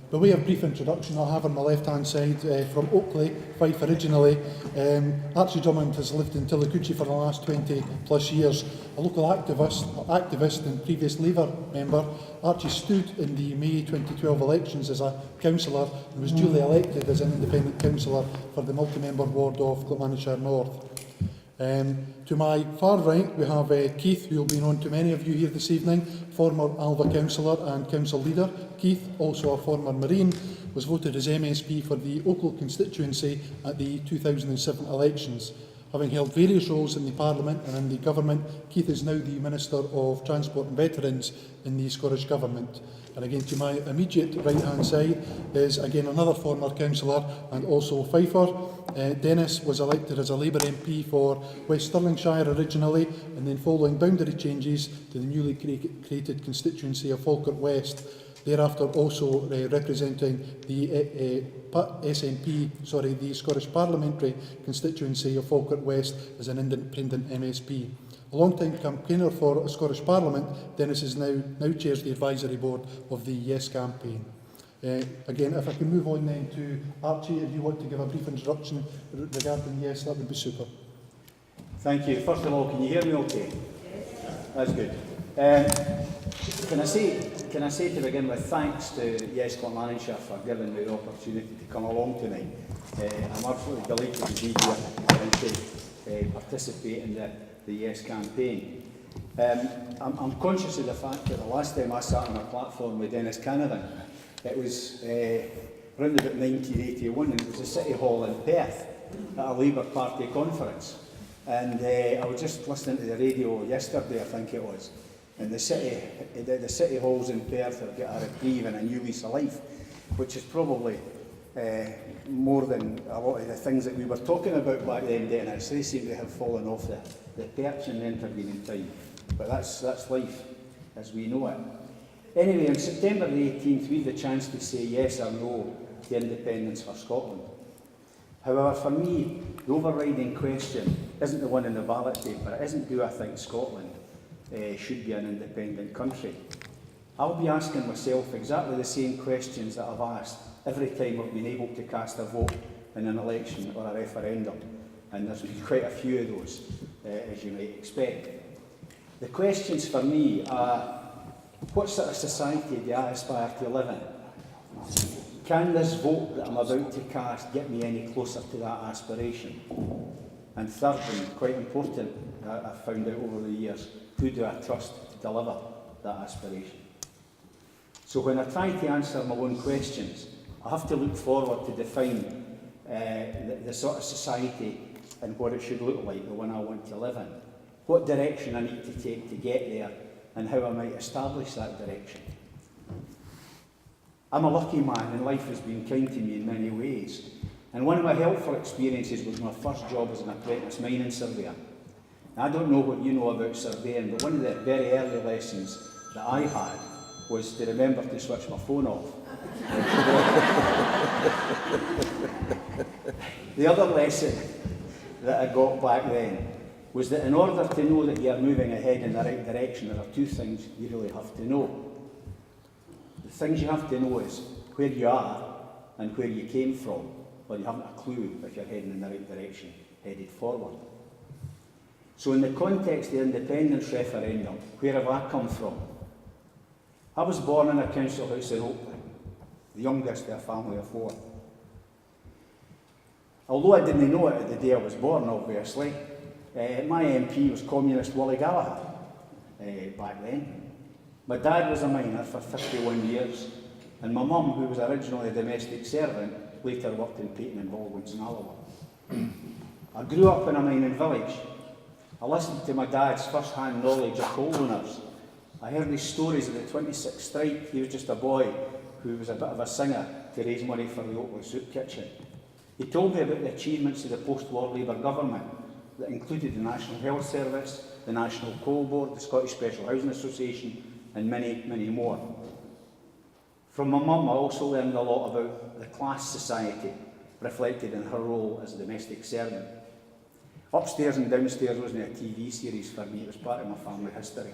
By way of brief introduction, I have on my left-hand side from Oakley, Fife originally. Archie Drummond has lived in Tillicoochee for the last 20 plus years. A local activist and previous Labour member, Archie stood in the May 2012 elections as a councillor and was duly elected as an independent councillor for the multi-member ward of Clackmannanshire North. To my far right, we have Keith, who will be known to many of you here this evening, former Alva councillor and council leader. Keith, also a former Marine, was voted as MSP for the Oakley constituency at the 2007 elections. Having held various roles in the Parliament and in the Government, Keith is now the Minister of Transport and Veterans in the Scottish Government. And again, to my immediate right-hand side is again another former councillor and also Fifer. Dennis was elected as a Labour MP for West Stirlingshire originally, and then following boundary changes to the newly created constituency of Falkirk West, thereafter also representing the the Scottish Parliamentary constituency of Falkirk West as an independent MSP. A long-time campaigner for a Scottish Parliament, Dennis is now chairs the advisory board of the Yes campaign. Again, if I can move on then to Archie, if you want to give a brief introduction regarding Yes, that would be super. Thank you. First of all, can you hear me okay? That's good. Can I say to begin with, thanks to Yes Clackmannanshire for giving me the opportunity to come along tonight. I'm absolutely delighted to be here and to participate in the Yes campaign. I'm conscious of the fact that the last time I sat on a platform with Dennis Canavan, it was around about 1981, and it was a City Hall in Perth at a Labour Party conference. And I was just listening to the radio yesterday, I think it was, and the city halls in Perth have got a reprieve and a new lease of life, which is probably more than a lot of the things that we were talking about back then, Dennis. They seem to have fallen off the perch in the intervening time. But that's life as we know it. Anyway, on September the 18th, we had the chance to say yes or no to independence for Scotland. However, for me, the overriding question isn't the one in the ballot paper. It isn't, do I think Scotland should be an independent country? I'll be asking myself exactly the same questions that I've asked every time I've been able to cast a vote in an election or a referendum. And there's been quite a few of those, as you might expect. The questions for me are, what sort of society do I aspire to live in? Can this vote that I'm about to cast get me any closer to that aspiration? And third, and quite important, I've found out over the years, who do I trust to deliver that aspiration? So when I try to answer my own questions, I have to look forward to define the sort of society and what it should look like, the one I want to live in. What direction I need to take to get there, and how I might establish that direction. I'm a lucky man, and life has been kind to me in many ways. And one of my helpful experiences was my first job as an apprentice mining surveyor. Now, I don't know what you know about surveying, but one of the very early lessons that I had was to remember to switch my phone off. The other lesson that I got back then was that in order to know that you're moving ahead in the right direction, there are two things you really have to know. The things you have to know is where you are and where you came from, or you haven't a clue if you're heading in the right direction, headed forward. So in the context of the independence referendum, where have I come from? I was born in a council house in Oakley, the youngest of a family of 4. Although I didn't know it at the day I was born, obviously, my MP was Communist Willie Gallagher back then. My dad was a miner for 51 years, and my mum, who was originally a domestic servant, later worked in Peyton and Baldwin's in Alloa. I grew up in a mining village. I listened to my dad's first-hand knowledge of coal owners. I heard his stories of the 26th strike. He was just a boy who was a bit of a singer to raise money for the Oakley Soup Kitchen. He told me about the achievements of the post-war Labour government that included the National Health Service, the National Coal Board, the Scottish Special Housing Association, and many, many more. From my mum, I also learned a lot about the class society reflected in her role as a domestic servant. Upstairs and Downstairs wasn't a TV series for me, it was part of my family history.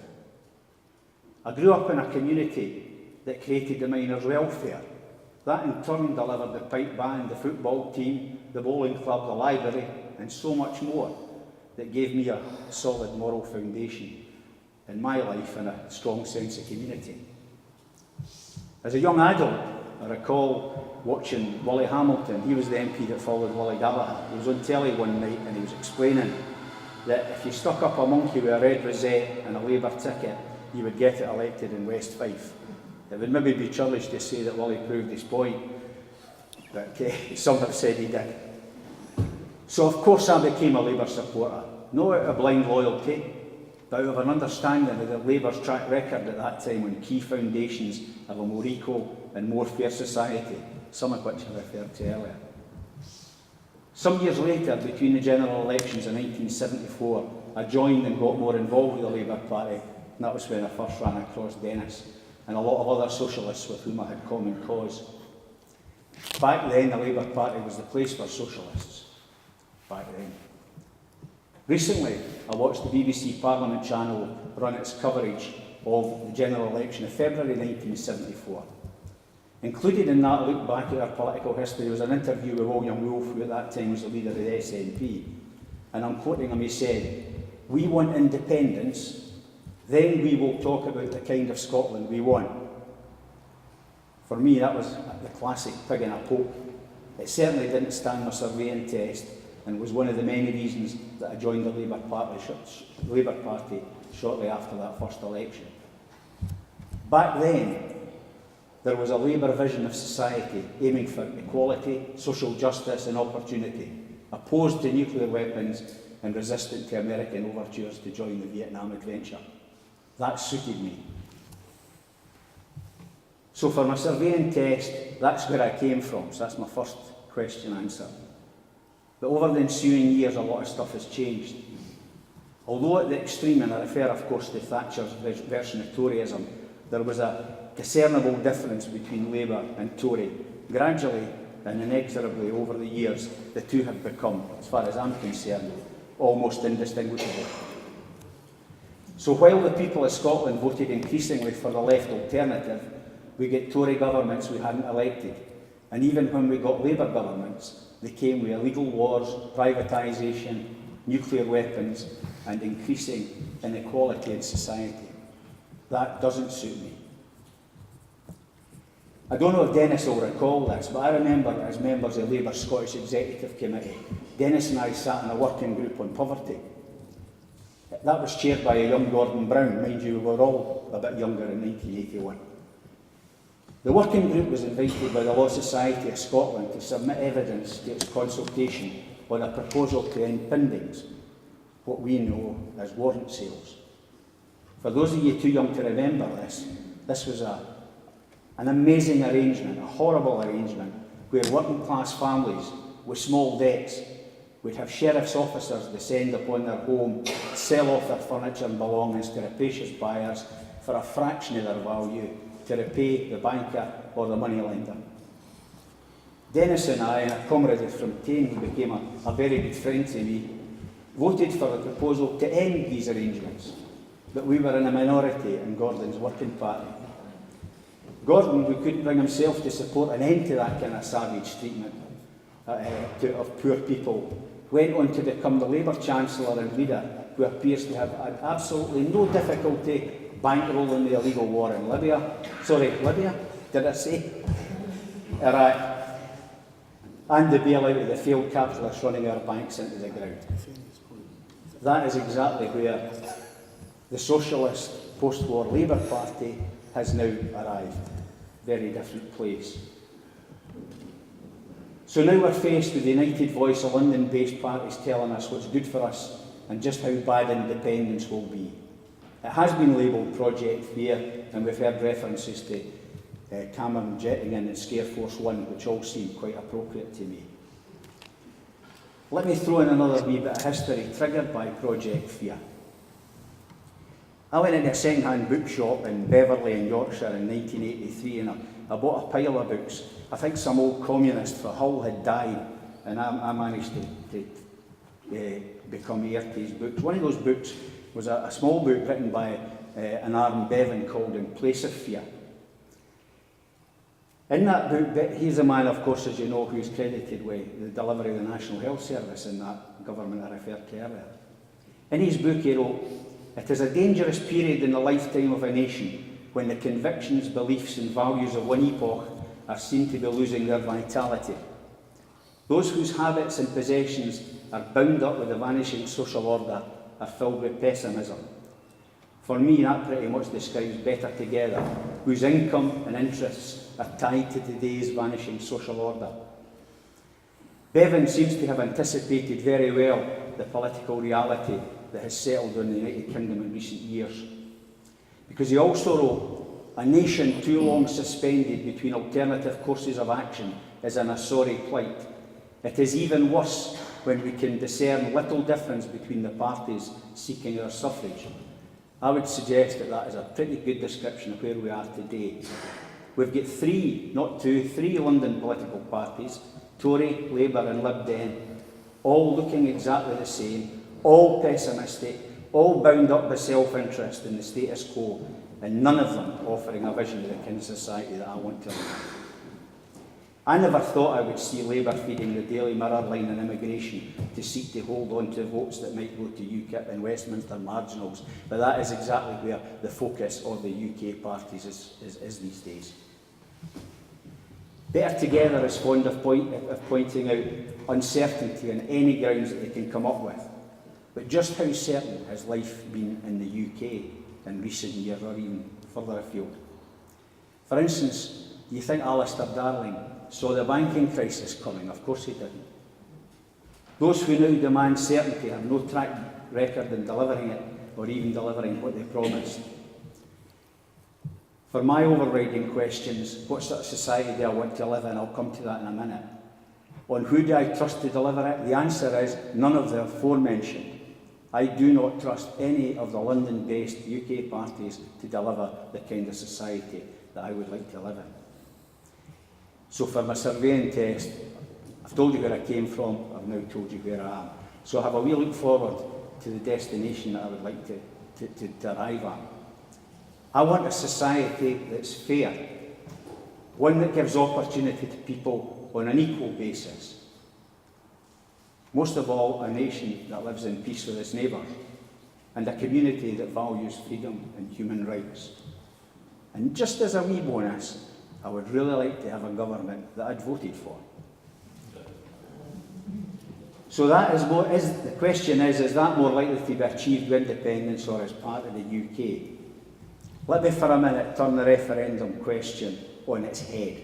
I grew up in a community that created the miners' welfare That in turn delivered the pipe band, the football team, the bowling club, the library, and so much more that gave me a solid moral foundation in my life and a strong sense of community. As a young adult, I recall watching Willie Hamilton. He was the MP that followed Willie Gallagher. He was on telly one night and he was explaining that if you stuck up a monkey with a red rosette and a Labour ticket, you would get it elected in West Fife. It would maybe be churlish to say that Willie proved his point, but some have said he did. So of course I became a Labour supporter, not out of blind loyalty, but out of an understanding of the Labour's track record at that time on key foundations of a more equal and more fair society, some of which I referred to earlier. Some years later, between the general elections in 1974, I joined and got more involved with the Labour Party, and that was when I first ran across Dennis and a lot of other socialists with whom I had common cause. Back then, the Labour Party was the place for socialists. Back then. Recently, I watched the BBC Parliament channel run its coverage of the general election of February 1974. Included in that look back at our political history was an interview with William Woolf, who at that time was the leader of the SNP. And I'm quoting him, he said, "We want independence, then we will talk about the kind of Scotland we want." For me, that was the classic pig in a poke. It certainly didn't stand the surveying test and was one of the many reasons that I joined the Labour Party shortly after that first election. Back then, there was a Labour vision of society aiming for equality, social justice and opportunity, opposed to nuclear weapons and resistant to American overtures to join the Vietnam adventure. That suited me. So for my surveying test, that's where I came from, so that's my first question answer. But over the ensuing years, a lot of stuff has changed. Although at the extreme, and I refer of course to Thatcher's version of Toryism, there was a discernible difference between Labour and Tory. Gradually and inexorably over the years, the two have become, as far as I'm concerned, almost indistinguishable. So while the people of Scotland voted increasingly for the left alternative, we get Tory governments we hadn't elected. And even when we got Labour governments, they came with illegal wars, privatisation, nuclear weapons, and increasing inequality in society. That doesn't suit me. I don't know if Dennis will recall this, but I remember as members of Labour's Scottish Executive Committee, Dennis and I sat in a working group on poverty. That was chaired by a young Gordon Brown. Mind you, we were all a bit younger in 1981. The working group was invited by the Law Society of Scotland to submit evidence to its consultation on a proposal to end bindings, what we know as warrant sales. For those of you too young to remember this, this was an amazing arrangement, a horrible arrangement, where working class families with small debts would have sheriff's officers descend upon their home, sell off their furniture and belongings to rapacious buyers for a fraction of their value to repay the banker or the moneylender. Dennis and I, and a comrade from Tain, who became a very good friend to me, voted for the proposal to end these arrangements, but we were in a minority in Gordon's working party. Gordon, who couldn't bring himself to support an end to that kind of savage treatment of poor people, went on to become the Labour Chancellor and leader, who appears to have had absolutely no difficulty bankrolling the illegal war in Libya. Sorry, Libya, did I say? Iraq. And the bailout of the failed capitalists running our banks into the ground. That is exactly where the socialist post-war Labour Party has now arrived. Very different place. So now we're faced with the united voice of London-based parties telling us what's good for us and just how bad independence will be. It has been labelled Project Fear, and we've heard references to Cameron jetting in and Scare Force 1, which all seem quite appropriate to me. Let me throw in another wee bit of history triggered by Project Fear. I went into a second-hand bookshop in Beverley in Yorkshire in 1983 and I bought a pile of books. I think some old communist for Hull had died and I managed to become heir to his books. One of those books was a small book written by an Aaron Bevan called In Place of Fear. In that book, he's a man, of course, as you know, who's credited with the delivery of the National Health Service in that government I referred to earlier. In his book he wrote, "It is a dangerous period in the lifetime of a nation when the convictions, beliefs and values of one epoch are seen to be losing their vitality. Those whose habits and possessions are bound up with the vanishing social order are filled with pessimism. For me, that pretty much describes Better Together, whose income and interests are tied to today's vanishing social order. Bevan seems to have anticipated very well the political reality that has settled on the United Kingdom in recent years. Because he also wrote, a nation too long suspended between alternative courses of action is in a sorry plight. It is even worse when we can discern little difference between the parties seeking our suffrage." I would suggest that that is a pretty good description of where we are today. We've got three, not two, three London political parties, Tory, Labour and Lib Dem, all looking exactly the same, all pessimistic, all bound up by self-interest in the status quo, and none of them offering a vision of the kind of society that I want to live in. I never thought I would see Labour feeding the Daily Mirror line on immigration to seek to hold on to votes that might go to UKIP and Westminster marginals, but that is exactly where the focus of the UK parties is these days. Better Together is fond of pointing out uncertainty on any grounds that they can come up with, but just how certain has life been in the UK in recent years or even further afield? For instance, do you think Alistair Darling saw the banking crisis coming? Of course he didn't. Those who now demand certainty have no track record in delivering it, or even delivering what they promised. For my overriding questions, what sort of society do I want to live in? I'll come to that in a minute. On who do I trust to deliver it? The answer is none of the aforementioned. I do not trust any of the London-based UK parties to deliver the kind of society that I would like to live in. So for my surveying test, I've told you where I came from, I've now told you where I am. So I have a wee look forward to the destination that I would like to arrive at. I want a society that's fair, one that gives opportunity to people on an equal basis. Most of all, a nation that lives in peace with its neighbours, and a community that values freedom and human rights. And just as a wee bonus, I would really like to have a government that I'd voted for. So that is the question is that more likely to be achieved with independence or as part of the UK? Let me for a minute turn the referendum question on its head.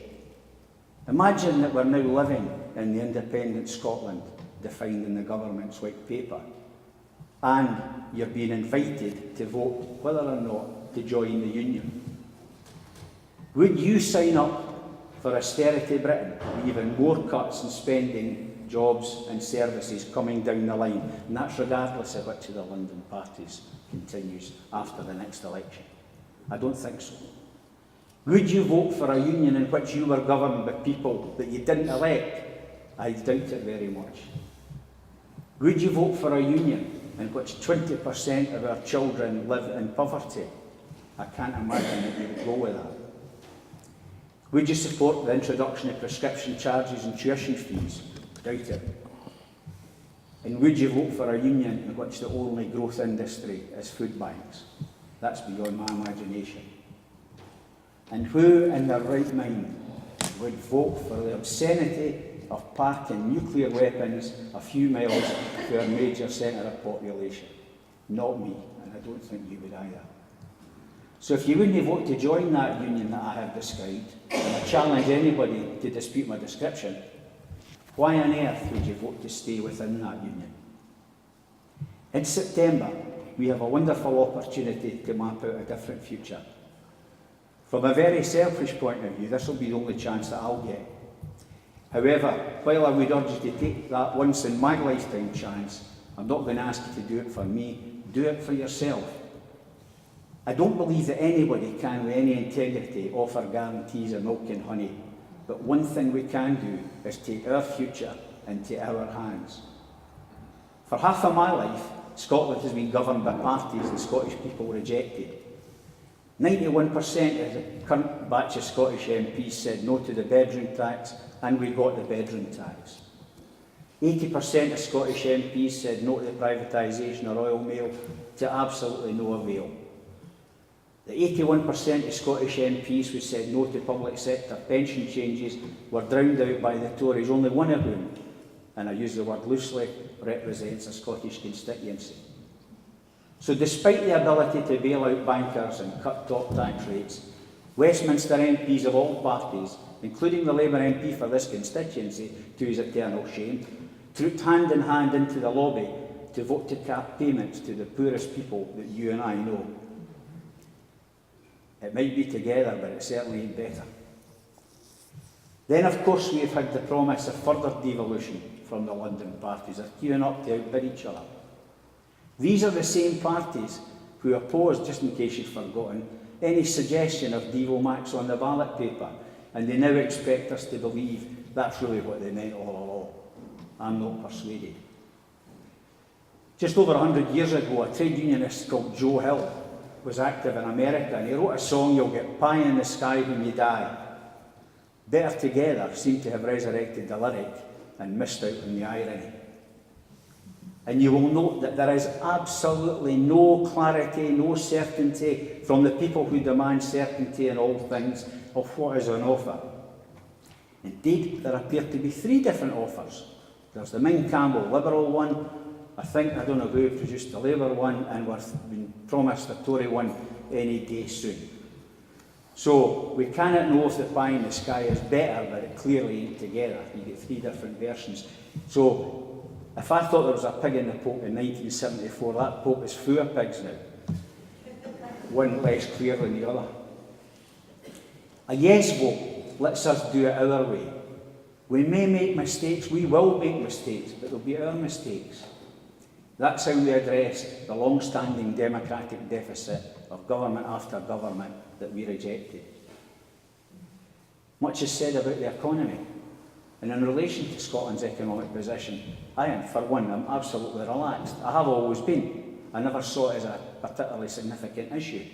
Imagine that we're now living in the independent Scotland defined in the government's white paper, and you're being invited to vote whether or not to join the Union. Would you sign up for austerity Britain, with even more cuts in spending, jobs and services coming down the line? And that's regardless of which of the London parties continues after the next election. I don't think so. Would you vote for a union in which you were governed by people that you didn't elect? I doubt it very much. Would you vote for a union in which 20% of our children live in poverty? I can't imagine that you would go with that. Would you support the introduction of prescription charges and tuition fees? Doubt it. And would you vote for a union in which the only growth industry is food banks? That's beyond my imagination. And who in their right mind would vote for the obscenity of parking nuclear weapons a few miles to our major centre of population? Not me, and I don't think you would either. So if you wouldn't vote to join that union that I have described, and I challenge anybody to dispute my description, why on earth would you vote to stay within that union? In September, we have a wonderful opportunity to map out a different future. From a very selfish point of view, this will be the only chance that I'll get. However, while I would urge you to take that once in my lifetime chance, I'm not going to ask you to do it for me, do it for yourself. I don't believe that anybody can, with any integrity, offer guarantees of milk and honey. But one thing we can do is take our future into our hands. For half of my life, Scotland has been governed by parties the Scottish people rejected. 91% of the current batch of Scottish MPs said no to the bedroom tax, and we got the bedroom tax. 80% of Scottish MPs said no to the privatisation of Royal Mail, to absolutely no avail. The 81% of Scottish MPs who said no to public sector pension changes were drowned out by the Tories, only one of whom, and I use the word loosely, represents a Scottish constituency. So despite the ability to bail out bankers and cut top tax rates, Westminster MPs of all parties, including the Labour MP for this constituency, to his eternal shame, trooped hand in hand into the lobby to vote to cap payments to the poorest people that you and I know. It might be together, but it certainly ain't better. Then, of course, we have had the promise of further devolution from the London parties. They're queuing up to outbid each other. These are the same parties who opposed, just in case you've forgotten, any suggestion of Devomax on the ballot paper, and they now expect us to believe that's really what they meant all along. I'm not persuaded. Just over 100 years ago, a trade unionist called Joe Hill was active in America, and he wrote a song, "You'll get pie in the sky when you die." Better Together seemed to have resurrected the lyric and missed out on the irony. And you will note that there is absolutely no clarity, no certainty from the people who demand certainty in all things of what is on offer. Indeed, there appear to be three different offers. There's the Ming Campbell Liberal one, I don't know who produced the Labour one, and we're being promised a Tory one any day soon. So we cannot know if the pie in the sky is better, but it clearly ain't together. You get three different versions. So if I thought there was a pig in the poke in 1974, that poke is full of pigs now. One less clear than the other. A yes vote lets us do it our way. We may make mistakes, we will make mistakes, but they'll be our mistakes. That's how we address the long-standing democratic deficit of government after government that we rejected. Much is said about the economy, and in relation to Scotland's economic position, I am, for one, I'm absolutely relaxed. I have always been. I never saw it as a particularly significant issue.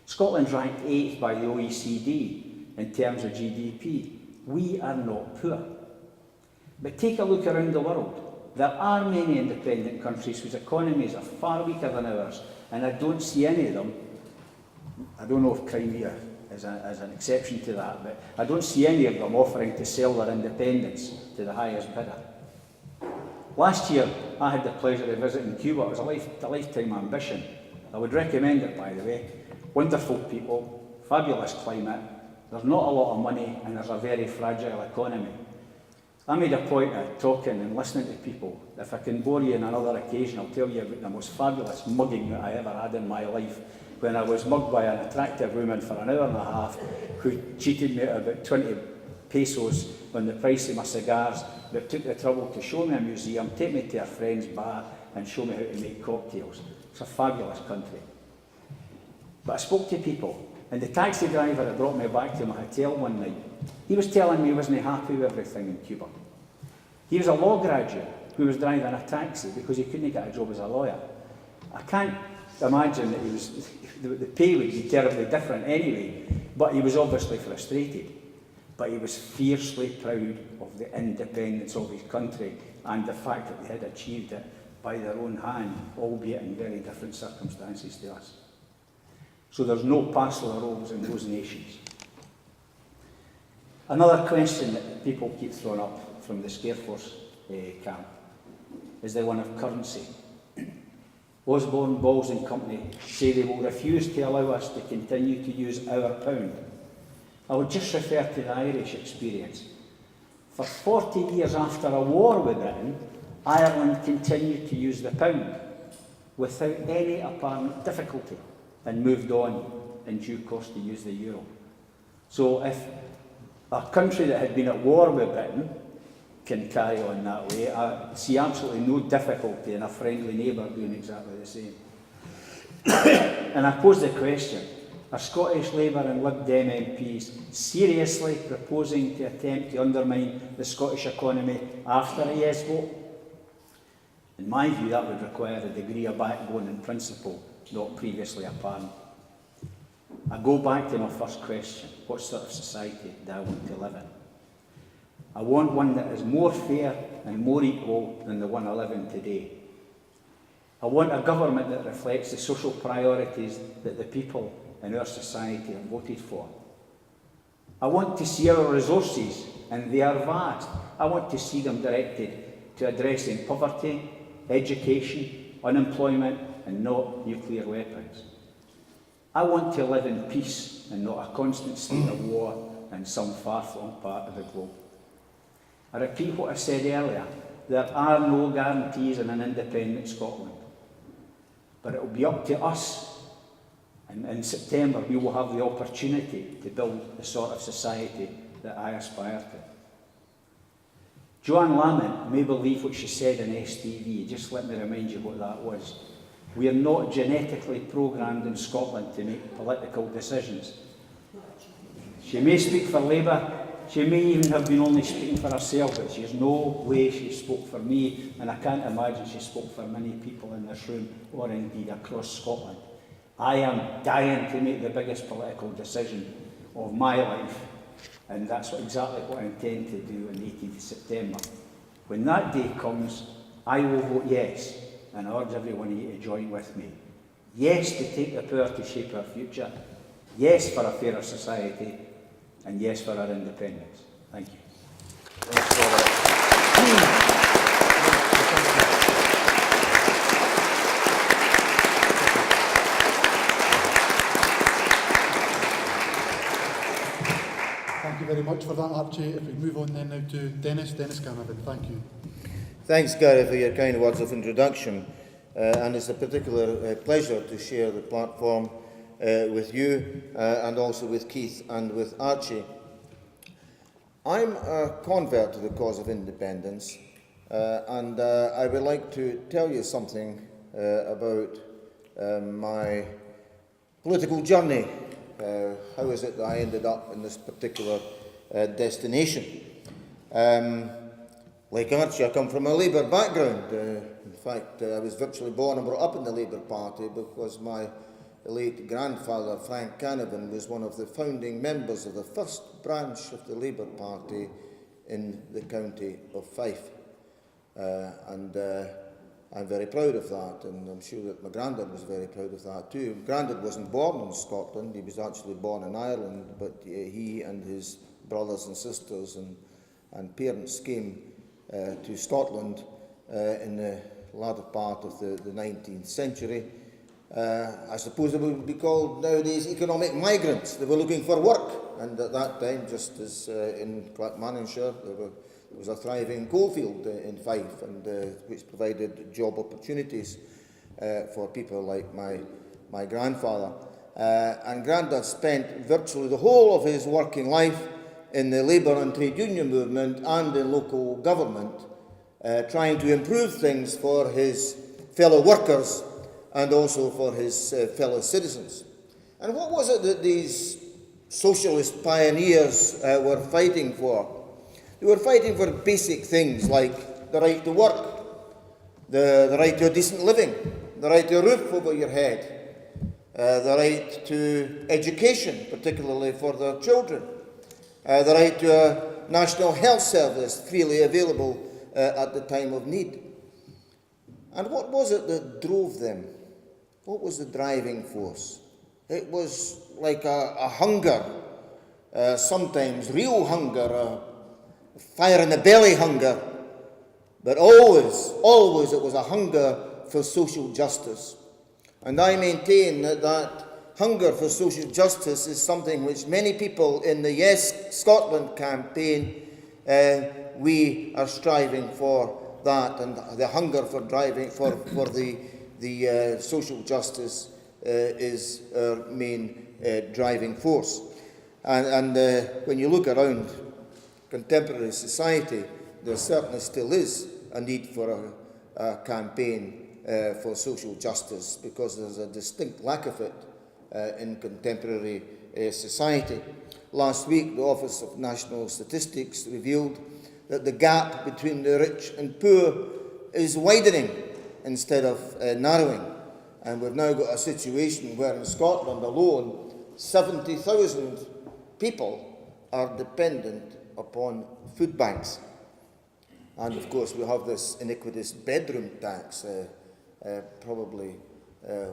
Scotland's ranked 8th by the OECD in terms of GDP. We are not poor. But take a look around the world. There are many independent countries whose economies are far weaker than ours, and I don't see any of them. I don't know if Crimea is an exception to that, but I don't see any of them offering to sell their independence to the highest bidder. Last year, I had the pleasure of visiting Cuba. It was a lifetime ambition. I would recommend it, by the way. Wonderful people, fabulous climate, there's not a lot of money, and there's a very fragile economy. I made a point of talking and listening to people. If I can bore you on another occasion, I'll tell you about the most fabulous mugging that I ever had in my life, when I was mugged by an attractive woman for an hour and a half who cheated me at about 20 pesos on the price of my cigars, but took the trouble to show me a museum, take me to a friend's bar and show me how to make cocktails. It's a fabulous country. But I spoke to people, and the taxi driver that brought me back to my hotel one night, he was telling me he wasn't happy with everything in Cuba. He was a law graduate who was driving a taxi because he couldn't get a job as a lawyer. I can't imagine that the pay would be terribly different anyway, but he was obviously frustrated. But he was fiercely proud of the independence of his country and the fact that they had achieved it by their own hand, albeit in very different circumstances to us. So there's no parcel of roles in those nations. Another question that people keep throwing up from the Scareforce camp is the one of currency. Osborne, Balls and Company say they will refuse to allow us to continue to use our pound. I would just refer to the Irish experience. For 40 years after a war with Britain, Ireland continued to use the pound without any apparent difficulty and moved on in due course to use the euro. So if a country that had been at war with Britain can carry on that way, I see absolutely no difficulty in a friendly neighbour doing exactly the same. And I pose the question, are Scottish Labour and Lib Dem MPs seriously proposing to attempt to undermine the Scottish economy after a yes vote? In my view, that would require a degree of backbone and principle not previously apparent. I go back to my first question. What sort of society do I want to live in? I want one that is more fair and more equal than the one I live in today. I want a government that reflects the social priorities that the people in our society have voted for. I want to see our resources, and they are vast. I want to see them directed to addressing poverty, education, unemployment, and not nuclear weapons. I want to live in peace and not a constant state of war in some far-flung part of the globe. I repeat what I said earlier, there are no guarantees in an independent Scotland. But it will be up to us, and in September we will have the opportunity to build the sort of society that I aspire to. Joanne Lamont may believe what she said in STV, just let me remind you what that was. We are not genetically programmed in Scotland to make political decisions. She may speak for Labour, she may even have been only speaking for herself, but there's no way she spoke for me, and I can't imagine she spoke for many people in this room, or indeed across Scotland. I am dying to make the biggest political decision of my life, and that's exactly what I intend to do on the 18th of September. When that day comes, I will vote yes, and I urge everyone here to join with me. Yes to take the power to shape our future, yes for a fairer society, and yes for our independence. Thank you. Thank you very much for that, Archie. If we move on then now to Dennis Canavan. Thank you. Thanks, Gary, for your kind words of introduction. And it's a particular pleasure to share the platform with you and also with Keith and with Archie. I'm a convert to the cause of independence, and I would like to tell you something about my political journey. How is it that I ended up in this particular destination? Like Archie, I come from a Labour background. In fact, I was virtually born and brought up in the Labour Party because my late grandfather, Frank Canavan, was one of the founding members of the first branch of the Labour Party in the county of Fife. And I'm very proud of that, and I'm sure that my granddad was very proud of that too. Granddad wasn't born in Scotland, he was actually born in Ireland, but he and his brothers and sisters and parents came to Scotland in the latter part of the 19th century. I suppose they would be called nowadays economic migrants. They were looking for work, and at that time, just as in Clackmannanshire, there was a thriving coalfield in Fife, and which provided job opportunities for people like my grandfather. And Grandad spent virtually the whole of his working life in the labour and trade union movement and in local government, trying to improve things for his fellow workers and also for his fellow citizens. And what was it that these socialist pioneers were fighting for? They were fighting for basic things like the right to work, the right to a decent living, the right to a roof over your head, the right to education, particularly for their children, the right to a national health service freely available at the time of need. And what was it that drove them? What was the driving force? It was like a hunger, sometimes real hunger, a fire in the belly hunger, but always it was a hunger for social justice. And I maintain that hunger for social justice is something which many people in the Yes Scotland campaign, we are striving for that, and the hunger for driving for the social justice is our main driving force. And when you look around contemporary society, there certainly still is a need for a campaign for social justice, because there's a distinct lack of it in contemporary society. Last week, the Office of National Statistics revealed that the gap between the rich and poor is widening instead of narrowing. And we've now got a situation where in Scotland alone, 70,000 people are dependent upon food banks. And of course we have this iniquitous bedroom tax, probably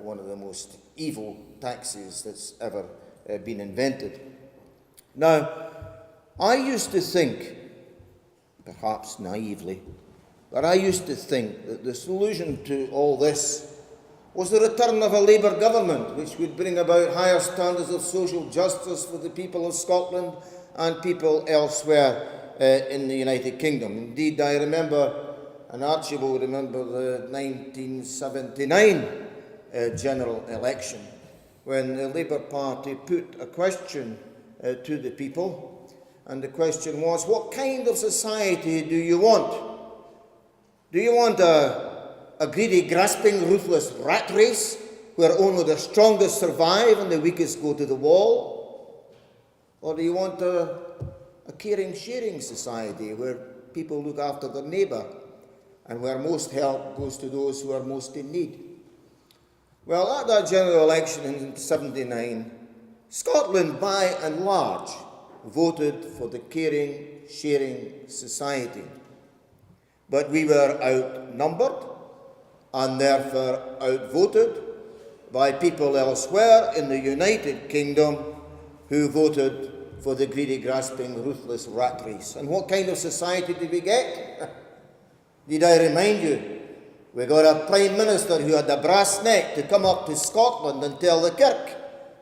one of the most evil taxes that's ever been invented. Now, I used to think, perhaps naively, but I used to think that the solution to all this was the return of a Labour government, which would bring about higher standards of social justice for the people of Scotland and people elsewhere in the United Kingdom. Indeed, I remember, and Archie will remember, the 1979 general election, when the Labour Party put a question to the people, and the question was, what kind of society do you want? Do you want a greedy, grasping, ruthless rat race, where only the strongest survive and the weakest go to the wall? Or do you want a caring, sharing society, where people look after their neighbour, and where most help goes to those who are most in need? Well, at that general election in '79, Scotland, by and large, voted for the caring, sharing society. But we were outnumbered and therefore outvoted by people elsewhere in the United Kingdom who voted for the greedy, grasping, ruthless rat race. And what kind of society did we get? Did I remind you? We got a Prime Minister who had the brass neck to come up to Scotland and tell the Kirk,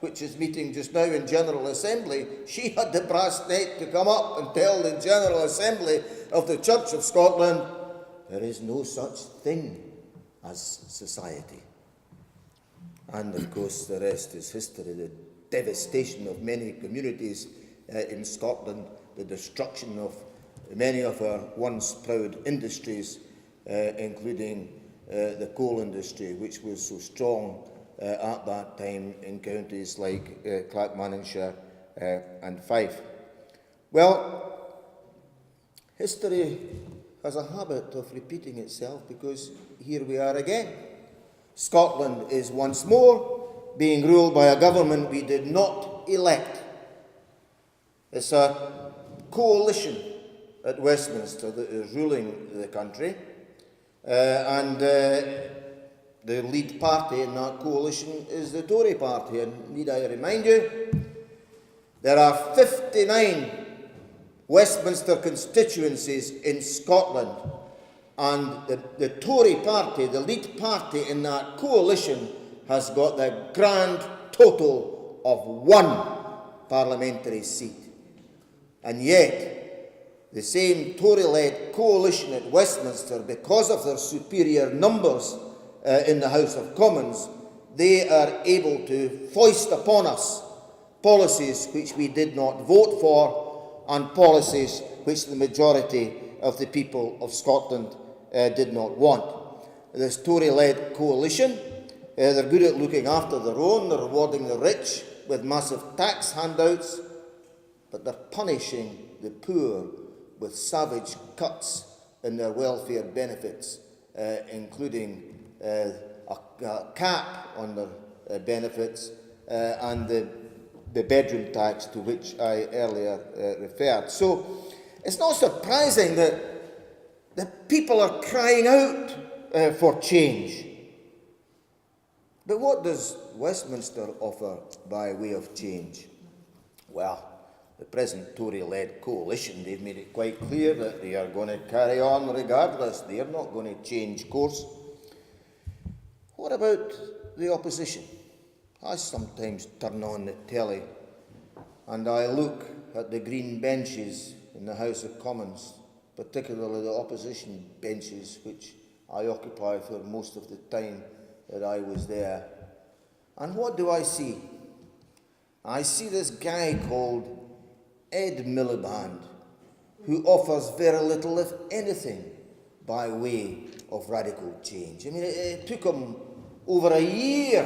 which is meeting just now in General Assembly, she had the brass neck to come up and tell the General Assembly of the Church of Scotland, there is no such thing as society. And of course the rest is history, the devastation of many communities in Scotland, the destruction of many of our once proud industries, including the coal industry, which was so strong at that time in counties like Clackmannanshire and Fife. Well, history has a habit of repeating itself, because here we are again. Scotland is once more being ruled by a government we did not elect. It's a coalition at Westminster that is ruling the country, and the lead party in that coalition is the Tory party. And need I remind you, there are 59 Westminster constituencies in Scotland, and the Tory party, the lead party in that coalition, has got the grand total of 1 parliamentary seat. And yet, the same Tory-led coalition at Westminster, because of their superior numbers in the House of Commons, they are able to foist upon us policies which we did not vote for, and policies which the majority of the people of Scotland did not want. This Tory-led coalition, they're good at looking after their own, they're rewarding the rich with massive tax handouts, but they're punishing the poor with savage cuts in their welfare benefits, including a cap on their benefits and the bedroom tax to which I earlier referred. So it's not surprising that the people are crying out for change. But what does Westminster offer by way of change? Well, the present Tory-led coalition, they've made it quite clear that they are going to carry on regardless. They are not going to change course. What about the opposition? I sometimes turn on the telly and I look at the green benches in the House of Commons, particularly the opposition benches, which I occupied for most of the time that I was there. And what do I see? I see this guy called Ed Miliband, who offers very little, if anything, by way of radical change. I mean, it took him over a year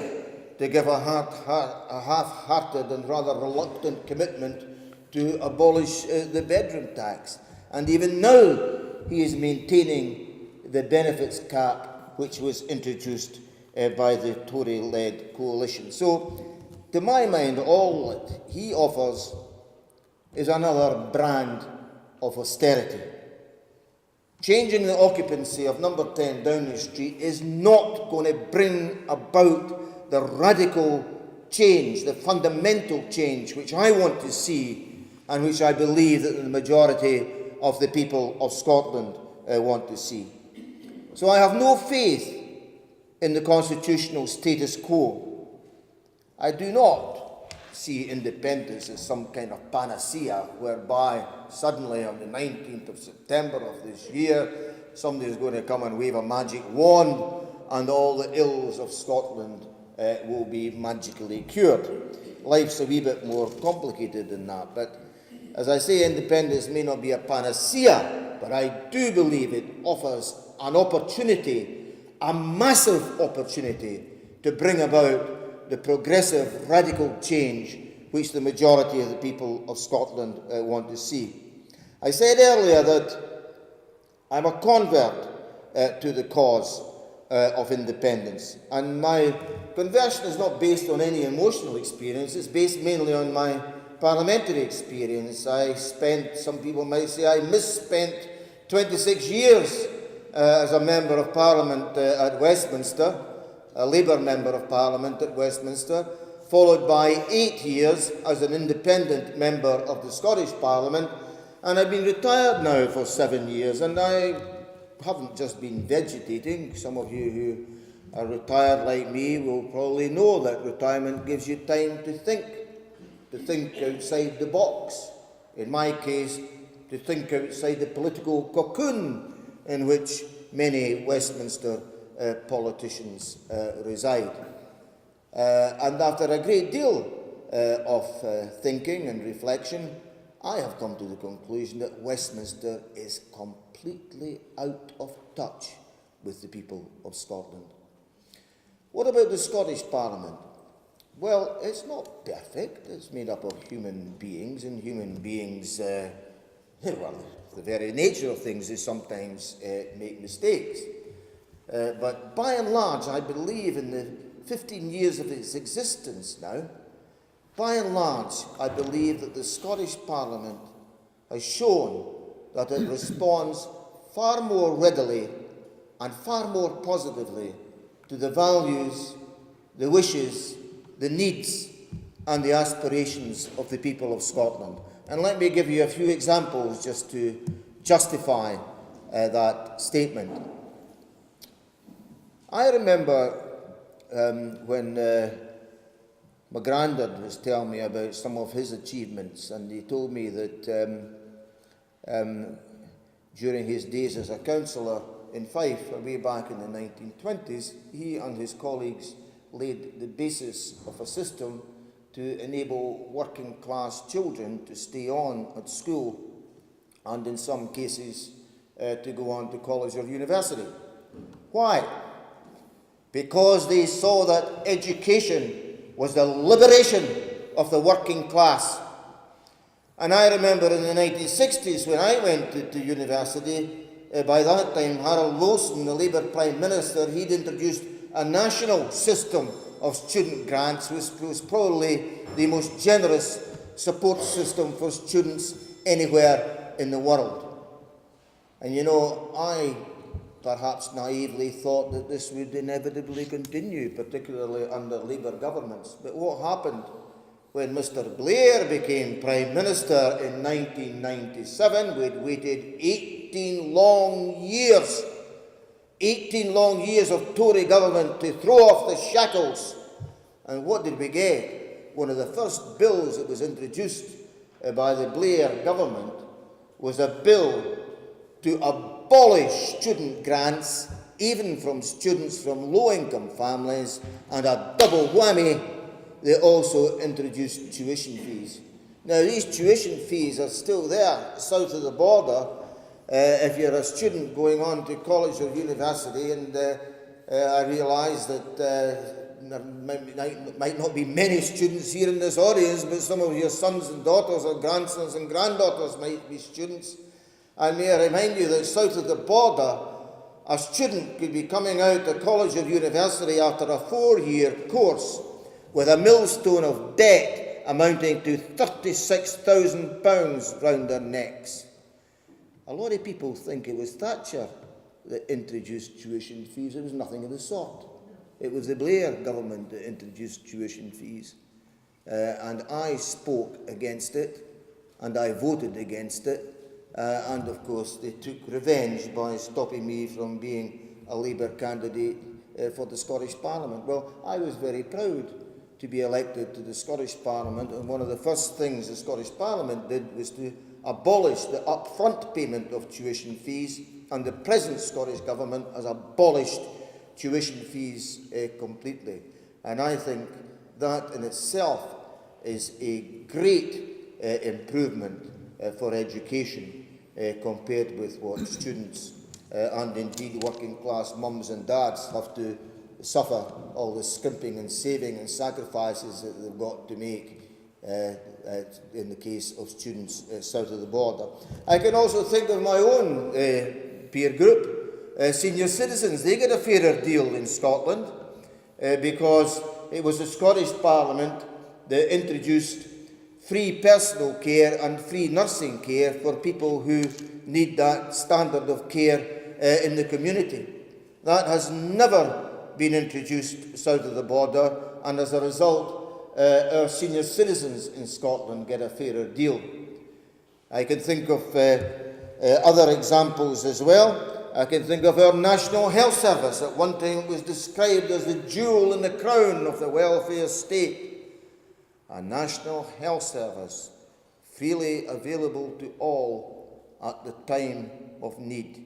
to give a half-hearted and rather reluctant commitment to abolish the bedroom tax. And even now, he is maintaining the benefits cap which was introduced by the Tory-led coalition. So, to my mind, all that he offers is another brand of austerity. Changing the occupancy of number 10 Downing Street is not going to bring about the radical change, the fundamental change which I want to see and which I believe that the majority of the people of Scotland want to see. So I have no faith in the constitutional status quo. I do not see independence as some kind of panacea whereby suddenly on the 19th of September of this year somebody is going to come and wave a magic wand and all the ills of Scotland will be magically cured. Life's a wee bit more complicated than that, but as I say, independence may not be a panacea, but I do believe it offers an opportunity, a massive opportunity, to bring about the progressive, radical change which the majority of the people of Scotland want to see. I said earlier that I'm a convert to the cause of independence, and my conversion is not based on any emotional experience, it's based mainly on my parliamentary experience. I spent, some people might say, I misspent 26 years as a Member of Parliament at Westminster, a Labour Member of Parliament at Westminster, followed by 8 years as an independent member of the Scottish Parliament, and I've been retired now for 7 years, and I haven't just been vegetating. Some of you who are retired like me will probably know that retirement gives you time to think outside the box. In my case, to think outside the political cocoon in which many Westminster politicians reside. And after a great deal of thinking and reflection, I have come to the conclusion that Westminster is completely out of touch with the people of Scotland. What about the Scottish Parliament? Well, it's not perfect. It's made up of human beings, and human beings, well, the very nature of things is sometimes make mistakes. But by and large, I believe in the 15 years of its existence now, by and large, I believe that the Scottish Parliament has shown that it responds far more readily and far more positively to the values, the wishes, the needs and the aspirations of the people of Scotland. And let me give you a few examples just to justify that statement. I remember when my granddad was telling me about some of his achievements, and he told me that during his days as a councillor in Fife, way back in the 1920s, he and his colleagues laid the basis of a system to enable working class children to stay on at school and in some cases to go on to college or university. Why? Because they saw that education was the liberation of the working class. And I remember in the 1960s when I went to university, by that time Harold Wilson, the Labour Prime Minister, he'd introduced a national system of student grants, which was probably the most generous support system for students anywhere in the world. And you know, I perhaps naively thought that this would inevitably continue, particularly under Labour governments. But what happened when Mr. Blair became Prime Minister in 1997? We'd waited 18 long years of Tory government to throw off the shackles. And what did we get? One of the first bills that was introduced by the Blair government was a bill to abolish student grants, even from students from low-income families, and a double whammy, they also introduced tuition fees. Now, these tuition fees are still there south of the border if you're a student going on to college or university, and I realise that there might not be many students here in this audience, but some of your sons and daughters or grandsons and granddaughters might be students. And may I remind you that south of the border, a student could be coming out of college or university after a 4-year course with a millstone of debt amounting to £36,000 round their necks. A lot of people think it was Thatcher that introduced tuition fees. It was nothing of the sort. It was the Blair government that introduced tuition fees. And I spoke against it, and I voted against it. And of course, they took revenge by stopping me from being a Labour candidate for the Scottish Parliament. Well, I was very proud to be elected to the Scottish Parliament, and one of the first things the Scottish Parliament did was to abolish the upfront payment of tuition fees, and the present Scottish Government has abolished tuition fees completely. And I think that in itself is a great improvement for education compared with what students and indeed working class mums and dads have to suffer, all the skimping and saving and sacrifices that they've got to make in the case of students south of the border. I can also think of my own peer group, senior citizens. They get a fairer deal in Scotland because it was the Scottish Parliament that introduced free personal care and free nursing care for people who need that standard of care in the community. That has never been introduced south of the border, and as a result, our senior citizens in Scotland get a fairer deal. I can think of other examples as well. I can think of our National Health Service. At one time it was described as the jewel in the crown of the welfare state. A National Health Service freely available to all at the time of need.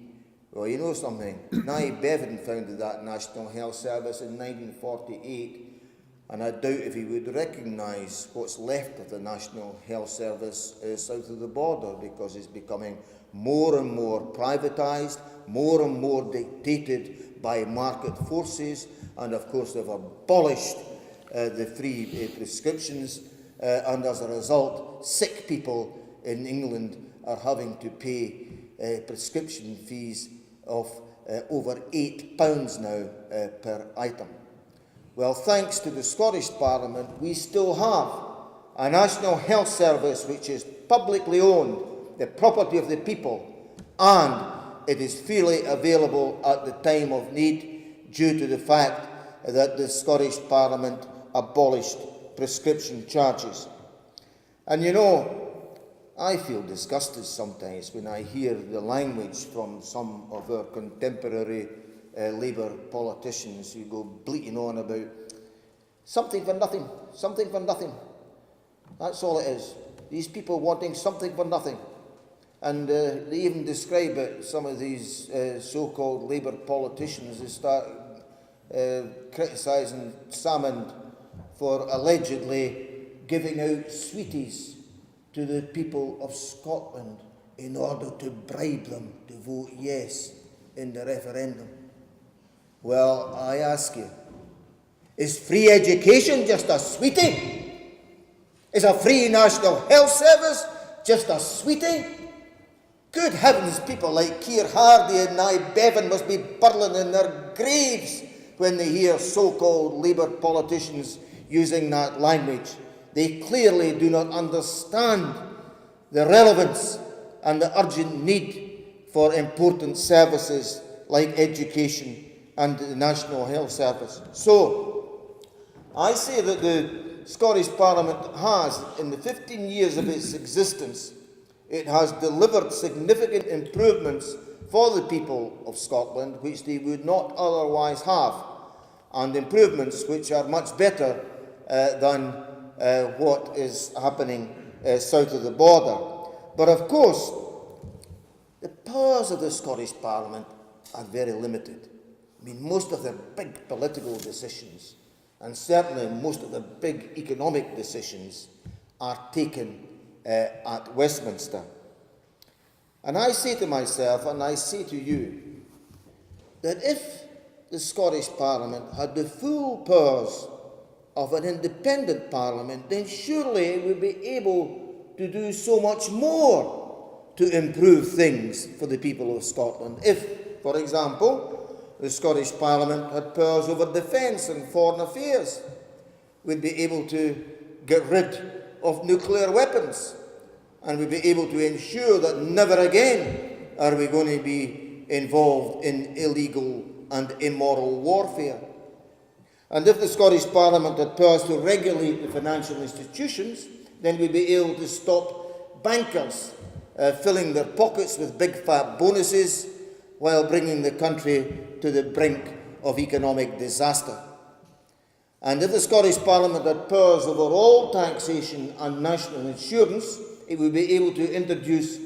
Well, you know something, Nye Bevan founded that National Health Service in 1948, and I doubt if he would recognise what's left of the National Health Service south of the border, because it's becoming more and more privatised, more and more dictated by market forces, and of course they've abolished the free prescriptions, and as a result, sick people in England are having to pay prescription fees of over £8 now per item. Well, thanks to the Scottish Parliament, we still have a National Health Service which is publicly owned, the property of the people, and it is freely available at the time of need due to the fact that the Scottish Parliament abolished prescription charges. And you know, I feel disgusted sometimes when I hear the language from some of our contemporary Labour politicians who go bleating on about something for nothing, something for nothing. That's all it is. These people wanting something for nothing. And they even describe it, some of these so-called Labour politicians, they start criticising Salmond for allegedly giving out sweeties to the people of Scotland in order to bribe them to vote yes in the referendum. Well, I ask you, is free education just a sweetie? Is a free National Health Service just a sweetie? Good heavens, people like Keir Hardie and Nye Bevan must be burling in their graves when they hear so-called Labour politicians using that language. They clearly do not understand the relevance and the urgent need for important services like education and the National Health Service. So, I say that the Scottish Parliament has, in the 15 years of its existence, it has delivered significant improvements for the people of Scotland which they would not otherwise have, and improvements which are much better than what is happening south of the border. But of course, the powers of the Scottish Parliament are very limited. I mean, most of the big political decisions, and certainly most of the big economic decisions, are taken at Westminster. And I say to myself, and I say to you, that if the Scottish Parliament had the full powers of an independent Parliament, then surely it would be able to do so much more to improve things for the people of Scotland. If, for example, the Scottish Parliament had powers over defence and foreign affairs, we'd be able to get rid of nuclear weapons, and we'd be able to ensure that never again are we going to be involved in illegal and immoral warfare. And if the Scottish Parliament had powers to regulate the financial institutions, then we'd be able to stop bankers filling their pockets with big fat bonuses while bringing the country to the brink of economic disaster. And if the Scottish Parliament had powers over all taxation and national insurance, it would be able to introduce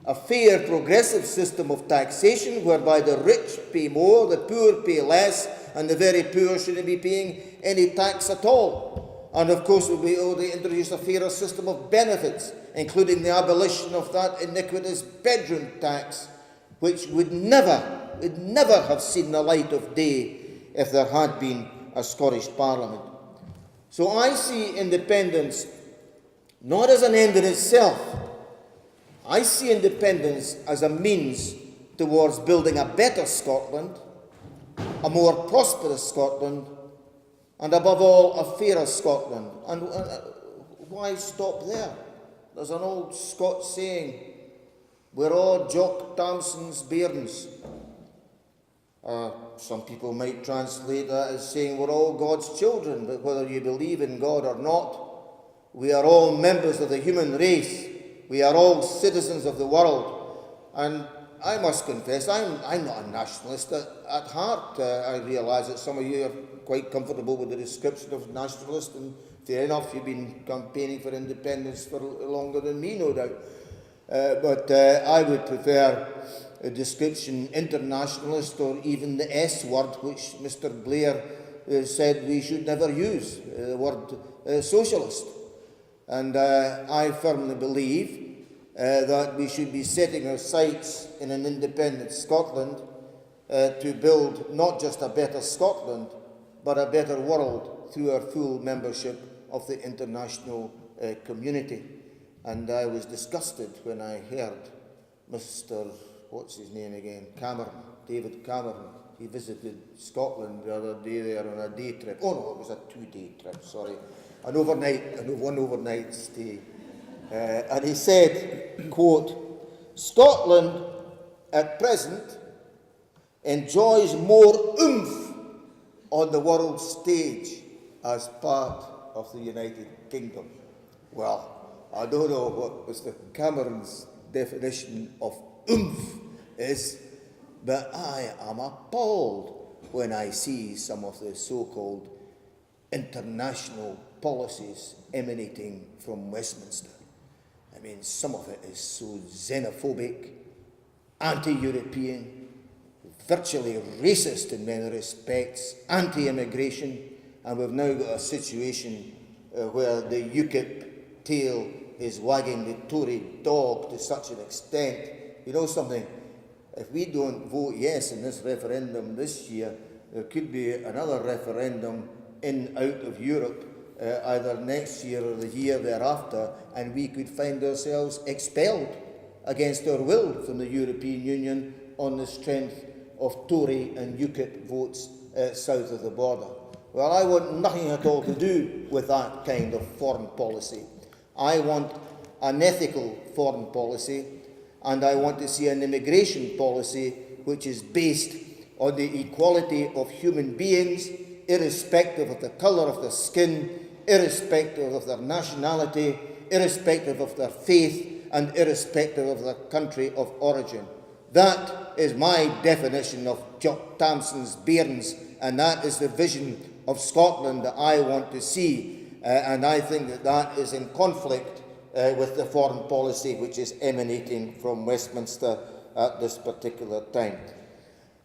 a fair, progressive system of taxation whereby the rich pay more, the poor pay less, and the very poor shouldn't be paying any tax at all. And of course, we'll be able to introduce a fairer system of benefits, including the abolition of that iniquitous bedroom tax, which would never have seen the light of day if there had been a Scottish Parliament. So I see independence not as an end in itself. I see independence as a means towards building a better Scotland, a more prosperous Scotland, and above all, a fairer Scotland. And why stop there? There's an old Scots saying, we're all Jock Tamson's bairns. Some people might translate that as saying we're all God's children, but whether you believe in God or not, we are all members of the human race. We are all citizens of the world. And I must confess, I'm not a nationalist at heart. I realise that some of you are quite comfortable with the description of nationalist, and fair enough, you've been campaigning for independence for longer than me, no doubt. But I would prefer a description internationalist, or even the S word, which Mr. Blair said we should never use, the word socialist. And I firmly believe that we should be setting our sights in an independent Scotland to build not just a better Scotland, but a better world through our full membership of the international community. And I was disgusted when I heard Mr. what's his name again? David Cameron. He visited Scotland the other day there on a day trip. Oh no, it was a 2-day trip, sorry. One overnight stay. And he said, quote, Scotland at present enjoys more oomph on the world stage as part of the United Kingdom. Well, I don't know what Mr. Cameron's definition of oomph is, but I am appalled when I see some of the so-called international policies emanating from Westminster. I mean, some of it is so xenophobic, anti-European, virtually racist in many respects, anti-immigration, and we've now got a situation where the UKIP tail is wagging the Tory dog to such an extent. You know something? If we don't vote yes in this referendum this year, there could be another referendum out of Europe either next year or the year thereafter, and we could find ourselves expelled against our will from the European Union on the strength of Tory and UKIP votes south of the border. Well, I want nothing at all to do with that kind of foreign policy. I want an ethical foreign policy, and I want to see an immigration policy which is based on the equality of human beings, irrespective of the colour of their skin, irrespective of their nationality, irrespective of their faith, and irrespective of their country of origin. That is my definition of Jock Tamson's bairns, and that is the vision of Scotland that I want to see. And I think that that is in conflict with the foreign policy which is emanating from Westminster at this particular time.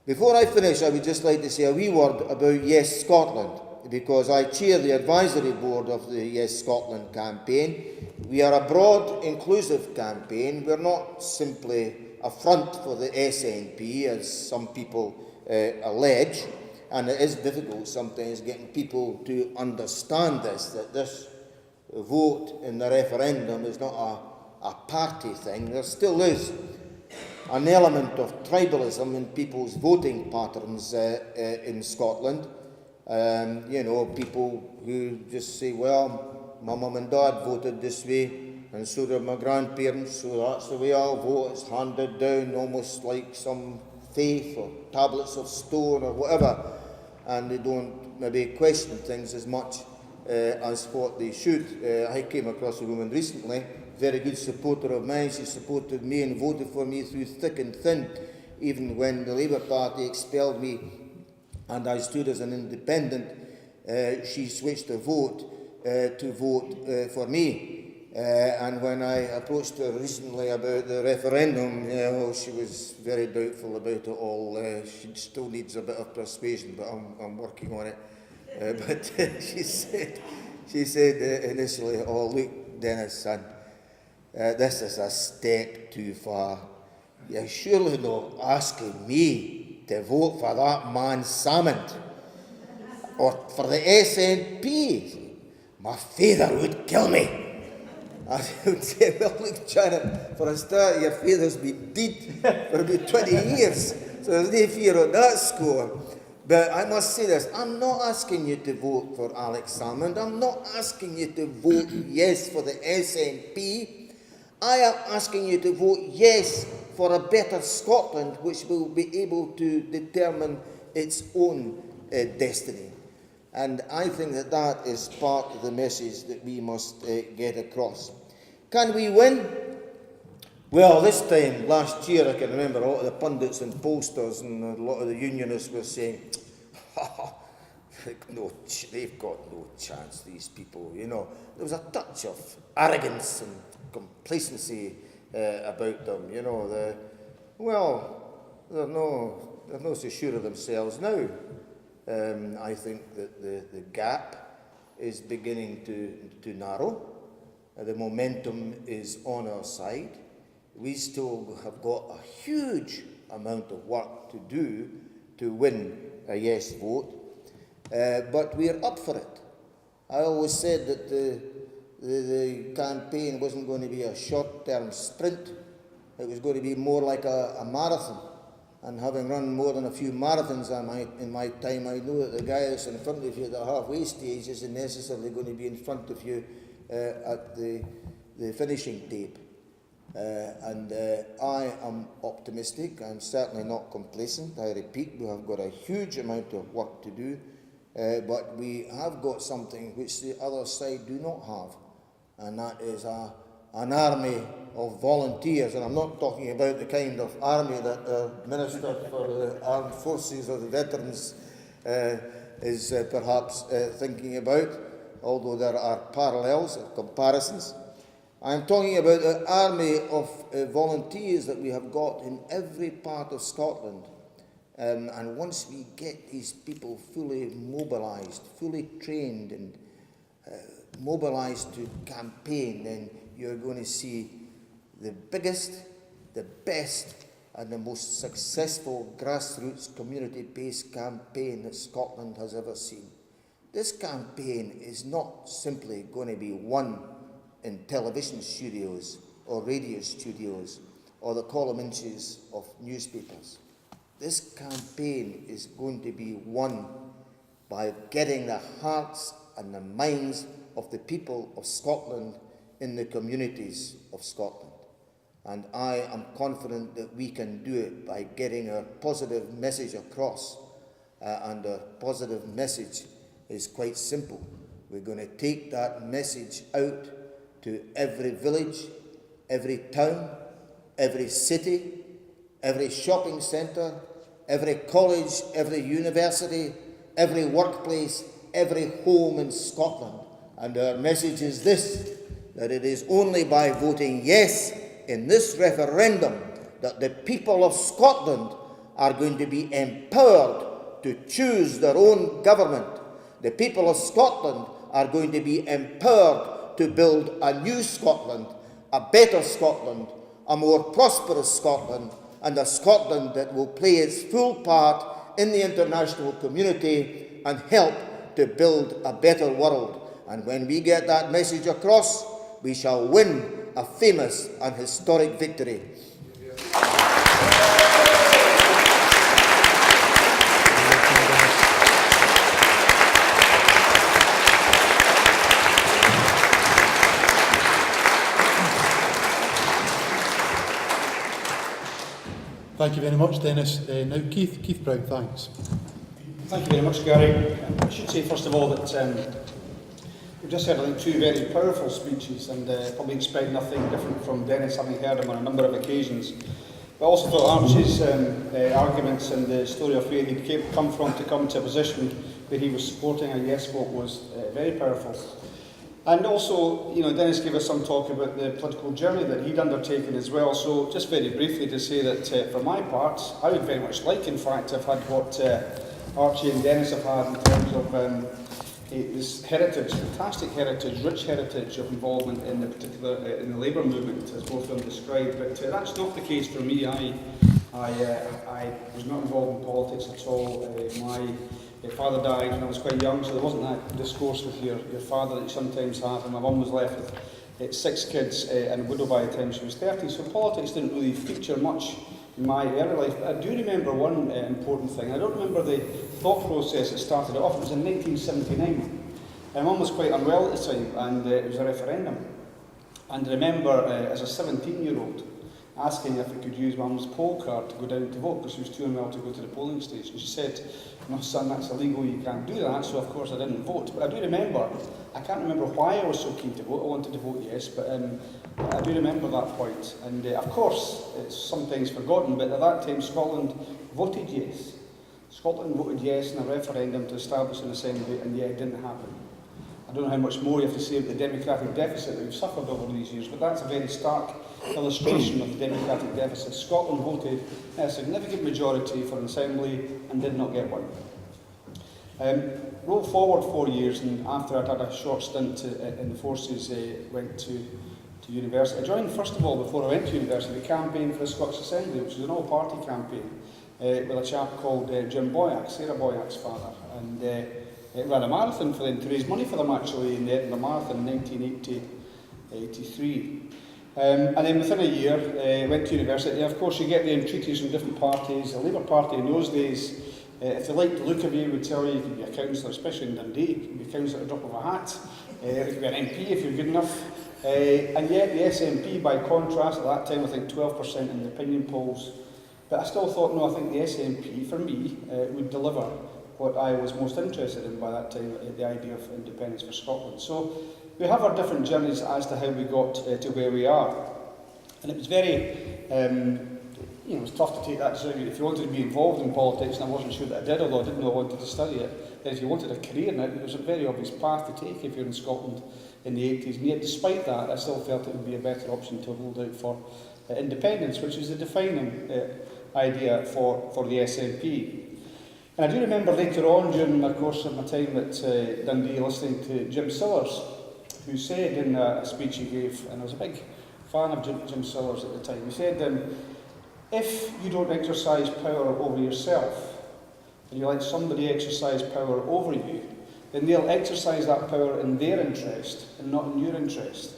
Before I finish, I would just like to say a wee word about Yes Scotland, because I chair the advisory board of the Yes Scotland campaign. We are a broad, inclusive campaign. We're not simply a front for the SNP, as some people allege, and it is difficult sometimes getting people to understand this, that this vote in the referendum is not a party thing. There still is an element of tribalism in people's voting patterns in Scotland, You know, people who just say, well, my mum and dad voted this way, and so did my grandparents, so that's the way I'll vote. It's handed down almost like some faith or tablets of stone or whatever, and they don't maybe question things as much as what they should. I came across a woman recently, very good supporter of mine. She supported me and voted for me through thick and thin, even when the Labour Party expelled me and I stood as an independent. She switched her vote to vote for me. And when I approached her recently about the referendum, you know, she was very doubtful about it all. She still needs a bit of persuasion, but I'm working on it. But she said initially, oh, look, Dennis, son, this is a step too far. You're surely not asking me to vote for that man Salmond or for the SNP. My father would kill me. I would say, well, look, Janet, for a start, your father's been dead for about 20 years, so there's no fear on that score. But I must say this, I'm not asking you to vote for Alex Salmond. I'm not asking you to vote yes for the SNP. I am asking you to vote yes for a better Scotland, which will be able to determine its own destiny. And I think that that is part of the message that we must get across. Can we win? Well, this time last year, I can remember a lot of the pundits and pollsters and a lot of the unionists were saying, no, they've got no chance, these people. You know, there was a touch of arrogance and complacency about them. You know, they're no so sure of themselves now. I think that the gap is beginning to narrow. The momentum is on our side. We still have got a huge amount of work to do to win a yes vote, but we're up for it. I always said that the campaign wasn't going to be a short-term sprint. It was going to be more like a marathon. And having run more than a few marathons in my time, I know that the guy that's in front of you at the halfway stage isn't necessarily going to be in front of you at the finishing tape. And I am optimistic. I'm certainly not complacent. I repeat, we have got a huge amount of work to do, but we have got something which the other side do not have, and that is an army of volunteers. And I'm not talking about the kind of army that the Minister for the Armed Forces or the Veterans is perhaps thinking about, although there are parallels or comparisons. I'm talking about the army of volunteers that we have got in every part of Scotland. And once we get these people fully mobilised, fully trained and mobilised to campaign, then you're going to see the biggest, the best and the most successful grassroots community-based campaign that Scotland has ever seen. This campaign is not simply going to be won in television studios or radio studios or the column inches of newspapers. This campaign is going to be won by getting the hearts and the minds of the people of Scotland in the communities of Scotland. And I am confident that we can do it by getting a positive message across. And a positive message is quite simple. We're going to take that message out to every village, every town, every city, every shopping centre, every college, every university, every workplace, every home in Scotland. And our message is this, that it is only by voting yes in this referendum that the people of Scotland are going to be empowered to choose their own government. The people of Scotland are going to be empowered to build a new Scotland, a better Scotland, a more prosperous Scotland, and a Scotland that will play its full part in the international community and help to build a better world. And when we get that message across, we shall win a famous and historic victory. Thank you very much, Dennis. Now Keith Brown, thanks. Thank you very much, Gary. I should say first of all that we've just heard, I think, two very powerful speeches, and probably expect nothing different from Dennis, having heard him on a number of occasions. But I also thought Archie's arguments and the story of where he'd come from to come to a position where he was supporting a yes vote was very powerful. And also, you know, Dennis gave us some talk about the political journey that he'd undertaken as well. So just very briefly to say that for my part, I would very much like, in fact, to have had what Archie and Dennis have had in terms of this heritage, fantastic heritage, rich heritage of involvement in the particular in the Labour movement, as both of them described. But that's not the case for me. I was not involved in politics at all. My father died when I was quite young, so there wasn't that discourse with your father that you sometimes have. And my mum was left with 6 kids and a widow by the time she was 30. So politics didn't really feature much in my early life. But I do remember one important thing. I don't remember the thought process that started it off. It was in 1979. My mum was quite unwell at the time, and it was a referendum. And I remember as a 17-year-old asking if I could use mum's poll card to go down to vote, because she was too unwell to go to the polling station. She said, "No, son, that's illegal, you can't do that." So of course I didn't vote. But I do remember, I can't remember why I was so keen to vote. I wanted to vote yes, but I do remember that point. And of course, it's sometimes forgotten, but at that time Scotland voted yes. Scotland voted yes in a referendum to establish an assembly, and yet it didn't happen. I don't know how much more you have to say about the democratic deficit that we've suffered over these years, but that's a very stark illustration of the democratic deficit. Scotland voted a significant majority for an assembly and did not get one. Roll forward 4 years, and after I'd had a short stint in the forces, went to university. I joined, first of all, before I went to university, the campaign for the Scottish Assembly, which was an all-party campaign with a chap called Jim Boyack, Sarah Boyack's father. And it ran a marathon for them, to raise money for them actually, in the Edinburgh Marathon in 1983. And then within a year, went to university. Of course, you get the entreaties from different parties. The Labour Party in those days, if they liked the look of you, would tell you could be a councillor, especially in Dundee. You could be a councillor at the drop of a hat. You could be an MP if you're good enough. And yet the SNP, by contrast, at that time, I think 12% in the opinion polls. But I still thought, no, I think the SNP, for me, would deliver what I was most interested in by that time, the idea of independence for Scotland. So we have our different journeys as to how we got to where we are. And it was very, it was tough to take that decision. If you wanted to be involved in politics, and I wasn't sure that I did, although I didn't know I wanted to study it, then if you wanted a career in it, there was a very obvious path to take if you're in Scotland in the 80s. And yet, despite that, I still felt it would be a better option to hold out for independence, which is the defining idea for the SNP. And I do remember later on, during the course of my time at Dundee, listening to Jim Sillars, who said in a speech he gave, and I was a big fan of Jim Sillars at the time, he said, if you don't exercise power over yourself, and you let somebody exercise power over you, then they'll exercise that power in their interest and not in your interest.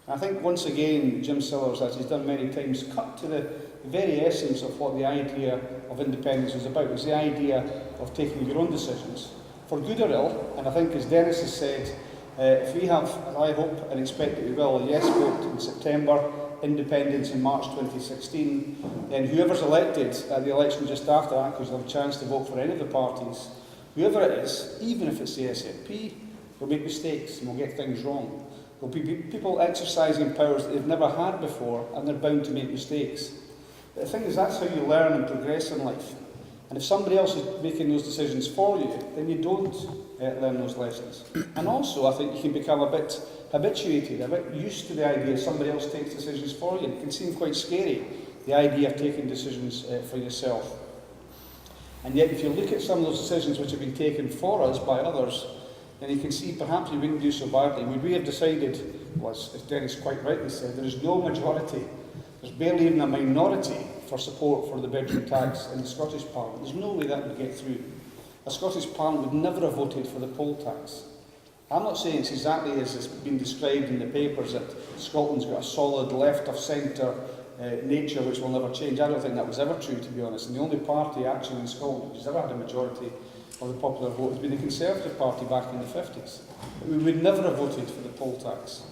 And I think once again, Jim Sillars, as he's done many times, cut to the very essence of what the idea of independence was about. It was the idea of taking your own decisions, for good or ill. And I think, as Dennis has said, if we have, as I hope and expect that we will, a yes vote in September, independence in March 2016, then whoever's elected at the election just after that, because they'll have a chance to vote for any of the parties, whoever it is, even if it's the SNP, will make mistakes and will get things wrong. There'll be people exercising powers that they've never had before, and they're bound to make mistakes. But the thing is, that's how you learn and progress in life. And if somebody else is making those decisions for you, then you don't learn those lessons. And also, I think you can become a bit habituated, a bit used to the idea somebody else takes decisions for you. It can seem quite scary, the idea of taking decisions for yourself. And yet, if you look at some of those decisions which have been taken for us by others, then you can see perhaps we wouldn't do so badly. Would we have decided, well, as Dennis quite rightly said, there is no majority, there's barely even a minority for support for the bedroom tax in the Scottish Parliament. There's no way that would get through. A Scottish Parliament would never have voted for the poll tax. I'm not saying it's exactly as it's been described in the papers, that Scotland's got a solid left-of-centre nature which will never change. I don't think that was ever true, to be honest. And the only party actually in Scotland which has ever had a majority of the popular vote has been the Conservative Party back in the 50s. But we would never have voted for the poll tax.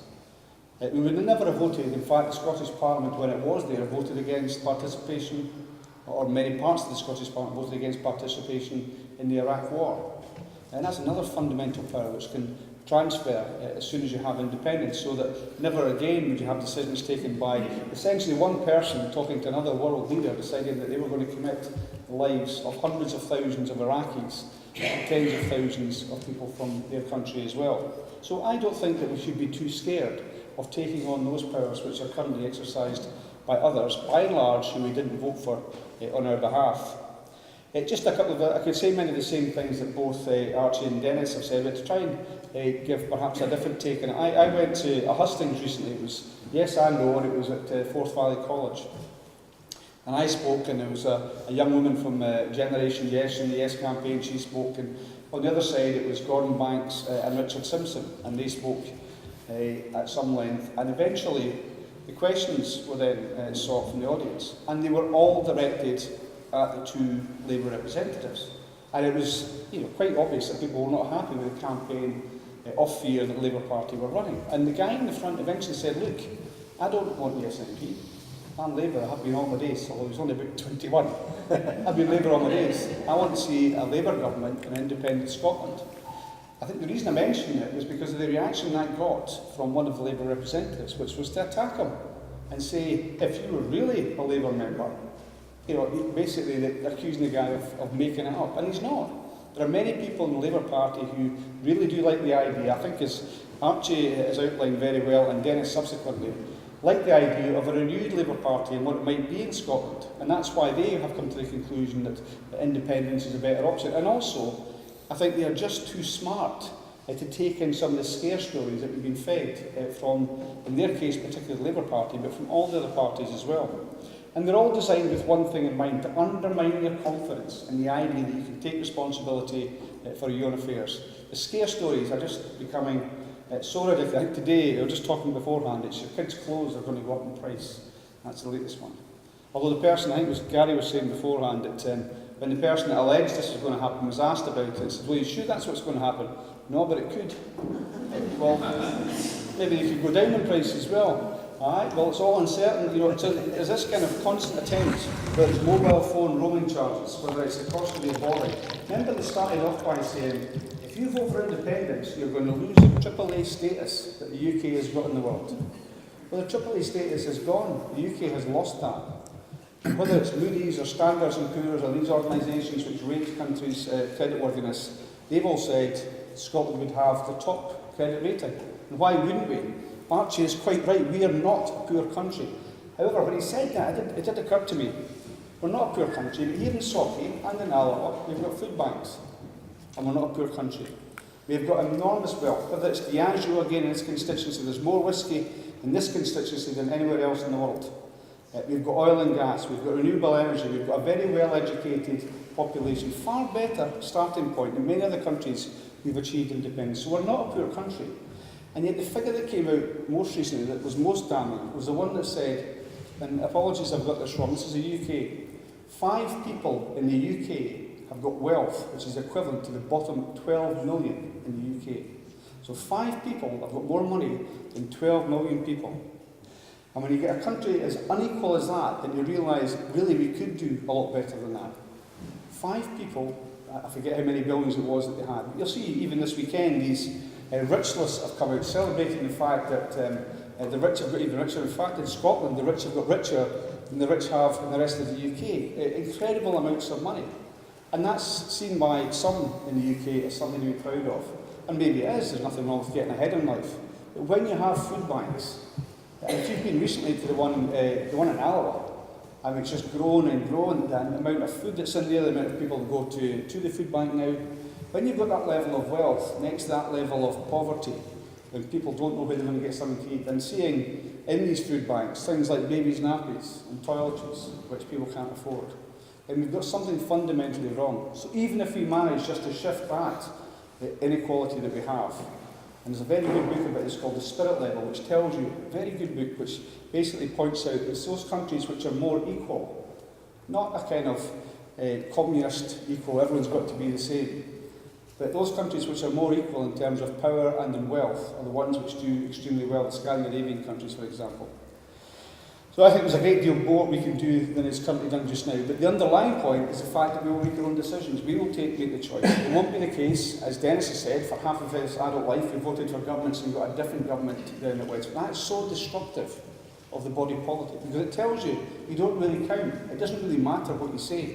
We would never have voted, in fact, the Scottish Parliament, when it was there, voted against participation or many parts of the Scottish Parliament voted against participation in the Iraq War. And that's another fundamental power which can transfer as soon as you have independence, so that never again would you have decisions taken by essentially one person talking to another world leader deciding that they were going to commit the lives of hundreds of thousands of Iraqis and tens of thousands of people from their country as well. So I don't think that we should be too scared of taking on those powers which are currently exercised by others, by and large, who we didn't vote for on our behalf. Just a couple of, I could say many of the same things that both Archie and Dennis have said, but to try and give perhaps a different take on it. I went to a hustings recently. It was yes and no, and it was at Forth Valley College. And I spoke, and there was a young woman from Generation Yes in the Yes campaign. She spoke, and on the other side it was Gordon Banks and Richard Simpson, and they spoke at some length. And eventually the questions were then sought from the audience, and they were all directed at the two Labour representatives. And it was quite obvious that people were not happy with the campaign of fear that the Labour Party were running. And the guy in the front eventually said, look, I don't want the SNP. I'm Labour, I have been all my days, although I was only about 21. I've been Labour all my days. I want to see a Labour government in independent Scotland. I think the reason I mention it was because of the reaction I got from one of the Labour representatives, which was to attack him and say, if you were really a Labour member, basically they're accusing the guy of making it up, and he's not. There are many people in the Labour Party who really do like the idea. I think, as Archie has outlined very well, and Dennis subsequently, like the idea of a renewed Labour Party and what it might be in Scotland. And that's why they have come to the conclusion that independence is a better option. And also, I think they are just too smart to take in some of the scare stories that we've been fed from, in their case, particularly the Labour Party, but from all the other parties as well. And they're all designed with one thing in mind, to undermine your confidence in the idea that you can take responsibility for your own affairs. The scare stories are just becoming so ridiculous. I think today, I was just talking beforehand, it's your kids' clothes are going to go up in price. That's the latest one. Although the person, I think it was Gary was saying beforehand, that when the person that alleged this was going to happen was asked about it, and said, well, you sure that's what's going to happen? No, but it could. Well, maybe it could go down in price as well. Alright, well, it's all uncertain. There's this kind of constant attempt, whether it's mobile phone roaming charges, whether it's the cost of your borrowing. Remember, they started off by saying, if you vote for independence, you're going to lose the AAA status that the UK has got in the world. Well, the AAA status is gone. The UK has lost that. And whether it's Moody's or Standards & Poor's or these organisations which rate countries' creditworthiness, they've all said Scotland would have the top credit rating. And why wouldn't we? Archie is quite right, we are not a poor country. However, when he said that, it did occur to me, we're not a poor country, but here in Sauchie and in Alloa, we've got food banks, and we're not a poor country. We've got enormous wealth, whether it's Diageo again in this constituency, there's more whisky in this constituency than anywhere else in the world. We've got oil and gas, we've got renewable energy, we've got a very well-educated population, far better starting point than many other countries who've achieved independence. So we're not a poor country. And yet the figure that came out most recently that was most damning was the one that said, and apologies I've got this wrong, this is the UK, 5 people in the UK have got wealth which is equivalent to the bottom 12 million in the UK. So 5 people have got more money than 12 million people. And when you get a country as unequal as that, then you realise really we could do a lot better than that. 5 people, I forget how many buildings it was that they had, but you'll see even this weekend these rich lists have come out celebrating the fact that the rich have got even richer. In fact, in Scotland, the rich have got richer than the rich have in the rest of the UK. Incredible amounts of money. And that's seen by some in the UK as something to be proud of. And maybe it is, there's nothing wrong with getting ahead in life. But when you have food banks, and if you've been recently to the one in Alloa, and it's just grown and grown, the amount of food that's in there, the amount of people that go to the food bank now, when you've got that level of wealth next to that level of poverty, when people don't know where they're going to get something to eat, and seeing in these food banks things like babies' nappies and toiletries, which people can't afford, then we've got something fundamentally wrong. So even if we manage just to shift that, the inequality that we have, and there's a very good book about this called The Spirit Level, which tells you, a very good book, which basically points out it's those countries which are more equal, not a kind of communist equal, everyone's got to be the same. But those countries which are more equal in terms of power and in wealth are the ones which do extremely well, the Scandinavian countries, for example. So I think there's a great deal more we can do than is currently done just now. But the underlying point is the fact that we will make our own decisions. We will make the choice. It won't be the case, as Dennis has said, for half of his adult life we voted for governments and got a different government down at West. That is so destructive of the body politic, because it tells you don't really count. It doesn't really matter what you say.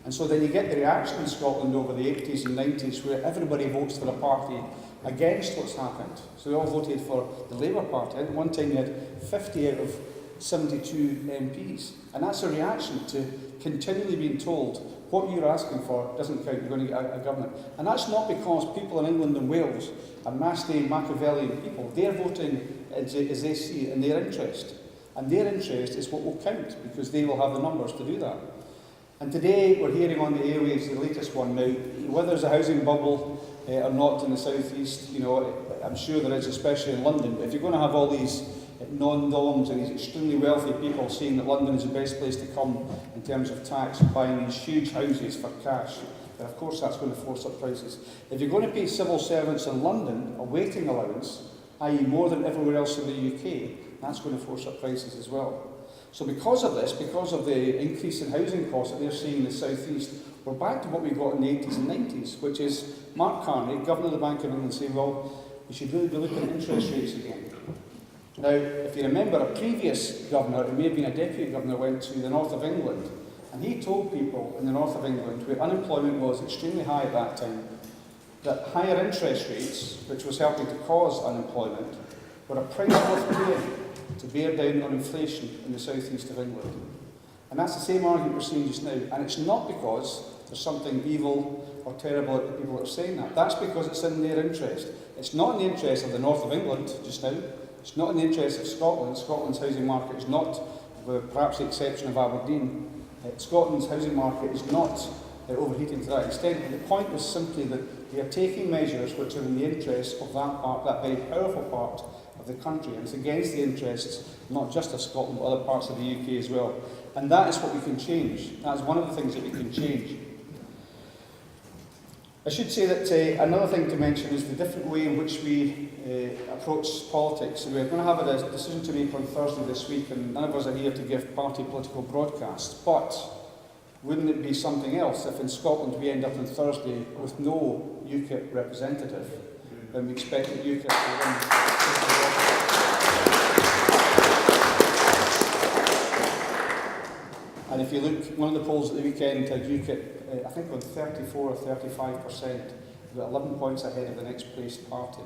And so then you get the reaction in Scotland over the 80s and 90s where everybody votes for a party against what's happened. So they all voted for the Labour Party. At one time you had 50 out of 72 MPs. And that's a reaction to continually being told what you're asking for doesn't count, you're going to get a government. And that's not because people in England and Wales are nasty Machiavellian people. They're voting as they see it in their interest. And their interest is what will count, because they will have the numbers to do that. And today we're hearing on the airwaves the latest one now, whether there's a housing bubble or not in the South East, I'm sure there is, especially in London. But if you're going to have all these non-doms and these extremely wealthy people saying that London is the best place to come in terms of tax and buying these huge houses for cash, then of course that's going to force up prices. If you're going to pay civil servants in London a waiting allowance, i.e. more than everywhere else in the UK, that's going to force up prices as well. So because of this, because of the increase in housing costs that they're seeing in the South East, we're back to what we got in the 80s and 90s, which is Mark Carney, Governor of the Bank of England, saying, well, we should really be looking at interest rates again. Now, if you remember, a previous governor, it may have been a deputy governor, went to the north of England, and he told people in the north of England, where unemployment was extremely high at that time, that higher interest rates, which was helping to cause unemployment, were a price worth paying to bear down on inflation in the southeast of England. And that's the same argument we're seeing just now. And it's not because there's something evil or terrible at the people that are saying that. That's because it's in their interest. It's not in the interest of the north of England just now. It's not in the interest of Scotland. Scotland's housing market is not, with perhaps the exception of Aberdeen, Scotland's housing market is not overheating to that extent. And the point is simply that they are taking measures which are in the interest of that part, that very powerful part of the country, and it's against the interests not just of Scotland but other parts of the UK as well. And that is what we can change. That is one of the things that we can change. I should say that another thing to mention is the different way in which we approach politics. So we're going to have a decision to make on Thursday this week, and none of us are here to give party political broadcasts, but wouldn't it be something else if in Scotland we end up on Thursday with no UKIP representative, when we expect that UKIP to win? And if you look, one of the polls at the weekend had UKIP, I think on 34 or 35%, about 11 points ahead of the next placed party.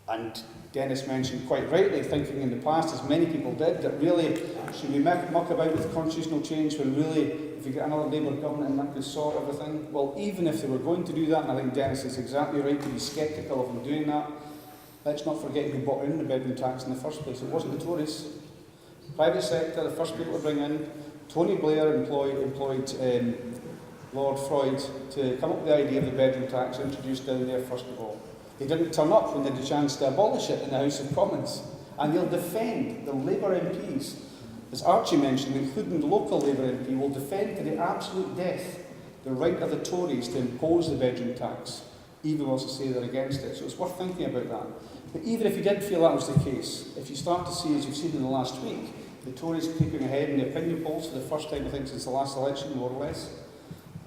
And Dennis mentioned quite rightly, thinking in the past, as many people did, that really, should we muck about with constitutional change when really, if you get another Labour government and that could sort everything? Well, even if they were going to do that, and I think Dennis is exactly right to be sceptical of them doing that, let's not forget who brought in the bedroom tax in the first place. It wasn't the Tories. Private sector, the first people to bring in. Tony Blair employed Lord Freud to come up with the idea of the bedroom tax, introduced down there first of all. They didn't turn up when they had the chance to abolish it in the House of Commons. And they'll defend, the Labour MPs, as Archie mentioned, including the local Labour MP, will defend to the absolute death the right of the Tories to impose the bedroom tax, even those who say they're against it. So it's worth thinking about that. But even if you did feel that was the case, if you start to see, as you've seen in the last week, the Tories creeping ahead in the opinion polls for the first time, I think, since the last election, more or less.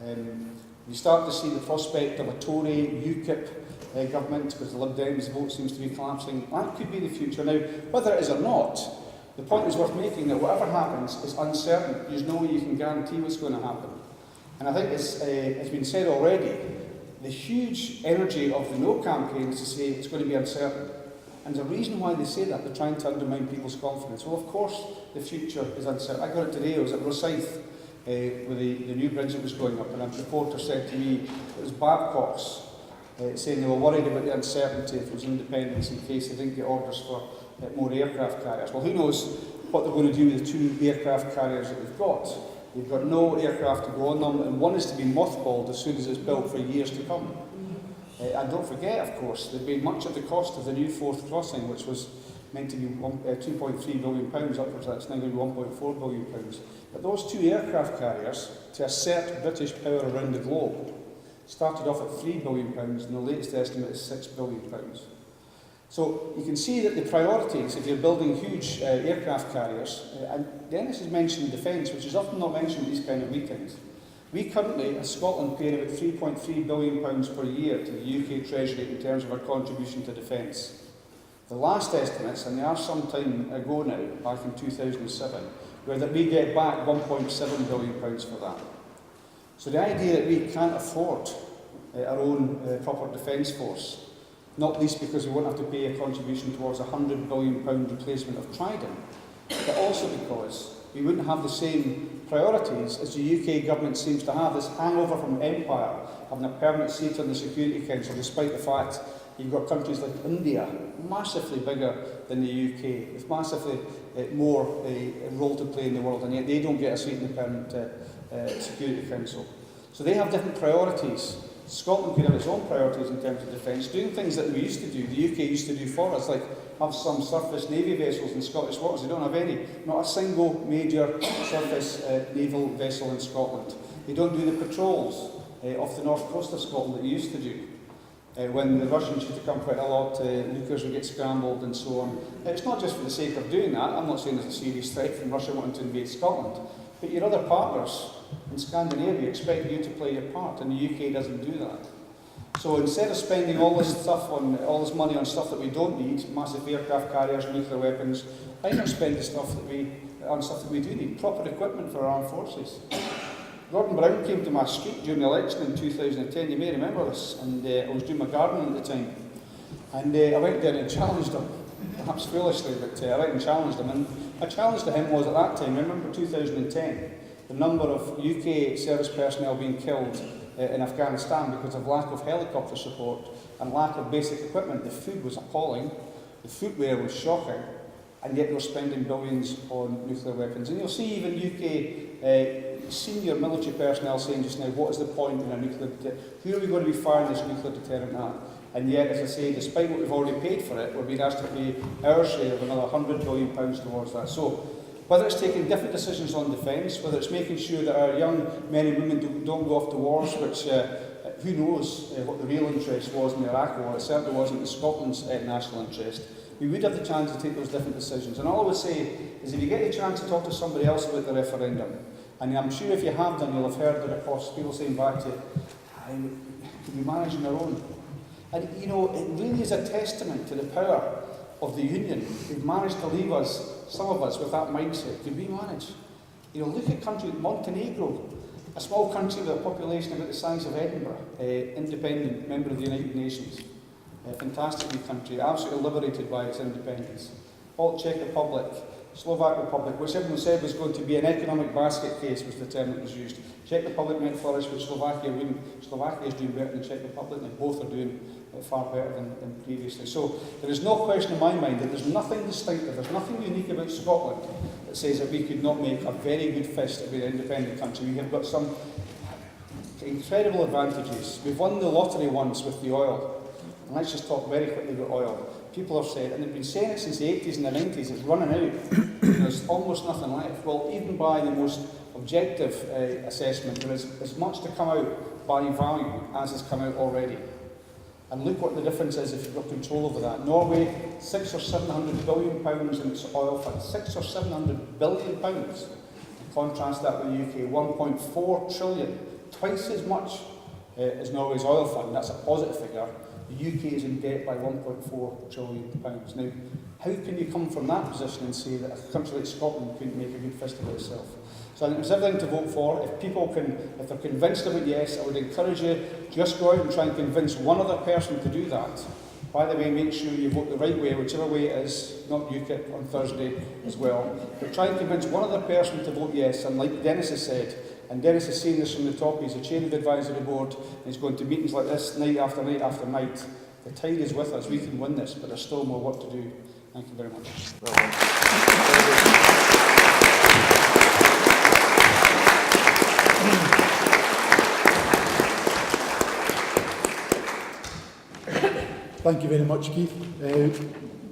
You start to see the prospect of a Tory UKIP government, because the Lib Dems vote seems to be collapsing. That could be the future. Now, whether it is or not, the point is worth making that whatever happens is uncertain. There's no way you can guarantee what's going to happen. And I think it's been said already, the huge energy of the No campaign is to say it's going to be uncertain. And there's a reason why they say that. They're trying to undermine people's confidence. Well, of course, the future is uncertain. I got it today. I was at Rosyth with the new bridge that was going up, and a reporter said to me it was Babcock's saying they were worried about the uncertainty if it was independence in case they didn't get orders for more aircraft carriers. Well, who knows what they're going to do with the 2 aircraft carriers that they've got. They've got no aircraft to go on them, and one is to be mothballed as soon as it's built for years to come. And don't forget, of course, they've made much of the cost of the new Forth crossing, which was meant to be £2.3 billion upwards. That's now going to be £1.4 billion. But those 2 aircraft carriers, to assert British power around the globe, started off at £3 billion, and the latest estimate is £6 billion. So you can see that the priorities, if you're building huge aircraft carriers, and Dennis has mentioned defence, which is often not mentioned at these kind of meetings. We currently, as Scotland, pay about £3.3 billion per year to the UK Treasury in terms of our contribution to defence. The last estimates, and they are some time ago now, back in 2007, were that we get back £1.7 billion for that. So the idea that we can't afford our own proper defence force, not least because we won't have to pay a contribution towards a £100 billion replacement of Trident, but also because we wouldn't have the same priorities as the UK government seems to have, this hangover from empire, having a permanent seat on the Security Council, despite the fact you've got countries like India, massively bigger than the UK, with massively more role to play in the world, and yet they don't get a seat in the permanent Security Council. So they have different priorities. Scotland could have its own priorities in terms of defence, doing things that we used to do, the UK used to do for us, like have some surface navy vessels in Scottish waters. They don't have any, not a single major surface naval vessel in Scotland. They don't do the patrols off the north coast of Scotland that they used to do. When the Russians used to come quite a lot, nuclears would get scrambled and so on. It's not just for the sake of doing that. I'm not saying there's a serious threat from Russia wanting to invade Scotland, but your other partners in Scandinavia expect you to play your part, and the UK doesn't do that. So instead of spending all this money on stuff that we don't need, massive aircraft carriers, nuclear weapons, why not spend the stuff on stuff that we do need, proper equipment for our armed forces? Gordon Brown came to my street during the election in 2010, you may remember this, and I was doing my gardening at the time. And I went there and challenged him, perhaps foolishly, but I went and challenged him. And my challenge to him was at that time, I remember 2010, the number of UK service personnel being killed in Afghanistan because of lack of helicopter support and lack of basic equipment. The food was appalling, the footwear was shocking, and yet we're spending billions on nuclear weapons. And you'll see even UK senior military personnel saying just now, what is the point in a nuclear deterrent? Who are we going to be firing this nuclear deterrent at? And yet, as I say, despite what we've already paid for it, we're being asked to pay our share of another £100 billion towards that. So, whether it's taking different decisions on defence, whether it's making sure that our young men and women don't go off to wars, which who knows what the real interest was in the Iraq War, it certainly wasn't in Scotland's national interest, we would have the chance to take those different decisions. And all I would say is if you get a chance to talk to somebody else about the referendum, and I'm sure if you have done, you'll have heard the reports, people saying back to you, can we manage on our own? And you know, it really is a testament to the power of the Union. They've managed to leave us, some of us, with that mindset. Could we manage? You know, look at countries, Montenegro, a small country with a population about the size of Edinburgh, independent member of the United Nations. A fantastic wee country, absolutely liberated by its independence. Czech Republic, Slovak Republic, which everyone said was going to be an economic basket case, was the term that was used. Czech Republic might flourish, but Slovakia wouldn't. Slovakia is doing better than Czech Republic, and both are doing far better than previously. So there is no question in my mind that there's nothing distinctive, there's nothing unique about Scotland that says that we could not make a very good fist of being an independent country. We have got some incredible advantages. We've won the lottery once with the oil. And let's just talk very quickly about oil. People have said, and they've been saying it since the 80s and the 90s, it's running out. There's almost nothing left. Well, even by the most objective assessment, there is as much to come out by value as has come out already. And look what the difference is if you've got control over that. Norway, £600 or £700 billion in its oil fund. £600 or £700 billion. Contrast that with the UK, 1.4 trillion, twice as much as Norway's oil fund. That's a positive figure. The UK is in debt by £1.4 trillion. Now, how can you come from that position and say that a country like Scotland couldn't make a good fist of itself? So I think there's everything to vote for. If they're convinced of it, yes, I would encourage you, just go out and try and convince one other person to do that. By the way, make sure you vote the right way, whichever way it is, not UKIP on Thursday as well. But try and convince one other person to vote yes, and like Dennis has said, and Dennis has seen this from the top, he's the chair of the advisory board, and he's going to meetings like this night after night after night. The tide is with us, we can win this, but there's still more work to do. Thank you very much. Thank you very much, Keith.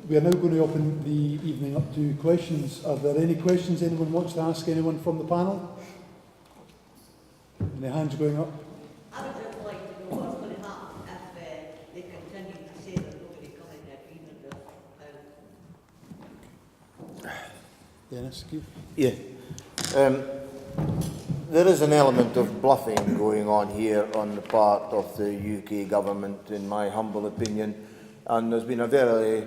We are now going to open the evening up to questions. Are there any questions anyone wants to ask anyone from the panel? Any hands going up? I would just like to know what's going to happen if they continue to say they're not going to come in agreement with Dennis, good. Yeah. There is an element of bluffing going on here on the part of the UK government, in my humble opinion, and there's been a very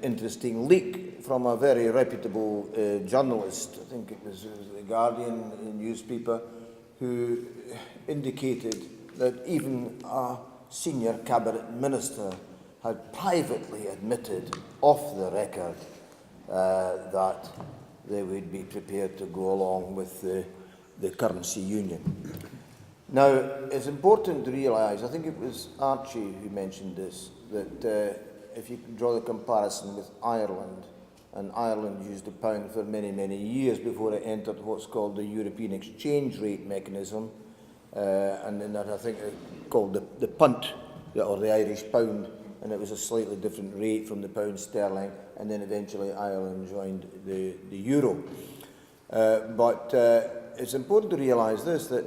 interesting leak from a very reputable journalist, I think it was the Guardian newspaper, who indicated that even a senior cabinet minister had privately admitted off the record that they would be prepared to go along with the currency union. Now, it's important to realise, I think it was Archie who mentioned this, that if you can draw the comparison with Ireland, and Ireland used the pound for many, many years before it entered what's called the European exchange rate mechanism, and then that I think called the punt, or the Irish pound, and it was a slightly different rate from the pound sterling, and then eventually Ireland joined the euro. But it's important to realise this, that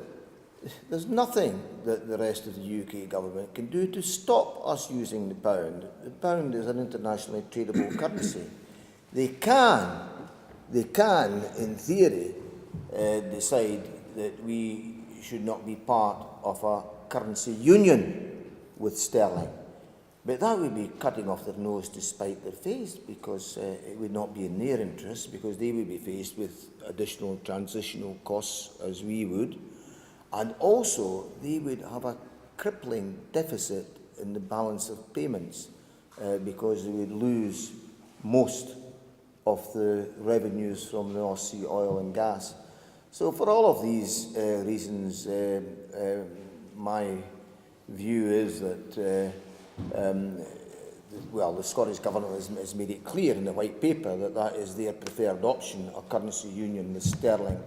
there's nothing that the rest of the UK government can do to stop us using the pound. The pound is an internationally tradable currency. They can, in theory, decide that we should not be part of a currency union with sterling. But that would be cutting off their nose to spite their face, because it would not be in their interest, because they would be faced with additional transitional costs as we would. And also, they would have a crippling deficit in the balance of payments, because they would lose most of the revenues from the North Sea oil and gas. So for all of these reasons, my view is that well, the Scottish Government has made it clear in the White Paper that that is their preferred option, a currency union with sterling.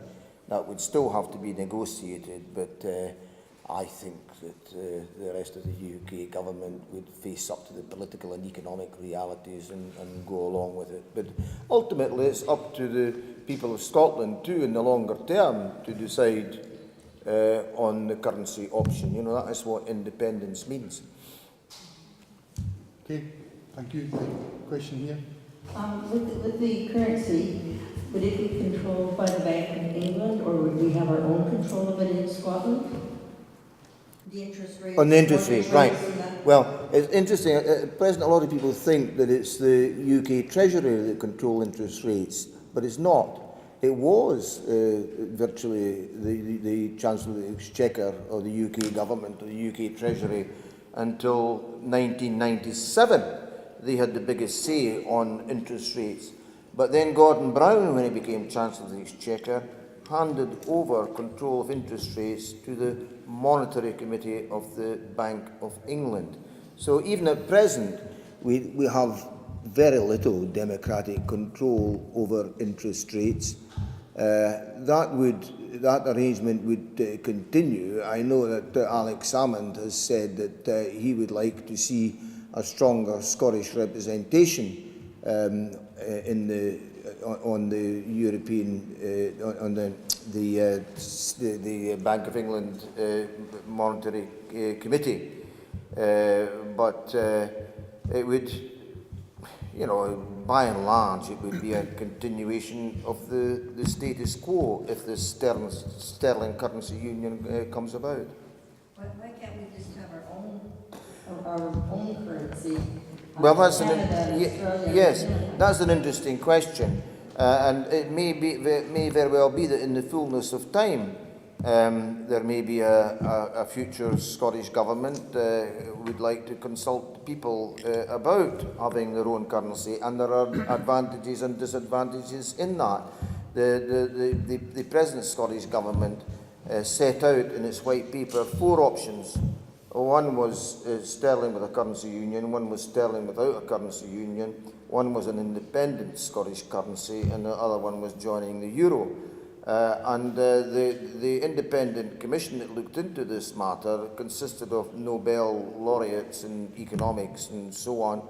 That would still have to be negotiated, but I think that the rest of the UK government would face up to the political and economic realities and go along with it. But ultimately, it's up to the people of Scotland too, in the longer term, to decide on the currency option. You know, that is what independence means. Okay, thank you. Question here. With the currency, would it be controlled by the Bank of England, or would we have our own control of it in Scotland? The interest rate. On the interest rate, right. Well, it's interesting. At present, a lot of people think that it's the UK Treasury that control interest rates, but it's not. It was virtually the Chancellor of the Exchequer, or the UK government, or the UK Treasury, until 1997. They had the biggest say on interest rates. But then Gordon Brown, when he became Chancellor of the Exchequer, handed over control of interest rates to the Monetary Committee of the Bank of England. So even at present, we have very little democratic control over interest rates. That arrangement would continue. I know that Alex Salmond has said that he would like to see a stronger Scottish representation on the European on the Bank of England Monetary Committee, but it would, you know, by and large, it would be a continuation of the status quo if the sterling currency union comes about. Why can't we just have our own currency? Well, that's Canada, that's an interesting question, and it may very well be that in the fullness of time, there may be a future Scottish government would like to consult people about having their own currency, and there are advantages and disadvantages in that. The present Scottish government set out in its white paper 4 options. One was sterling with a currency union, one was sterling without a currency union, one was an independent Scottish currency, and the other one was joining the euro. And the independent commission that looked into this matter consisted of Nobel laureates in economics and so on.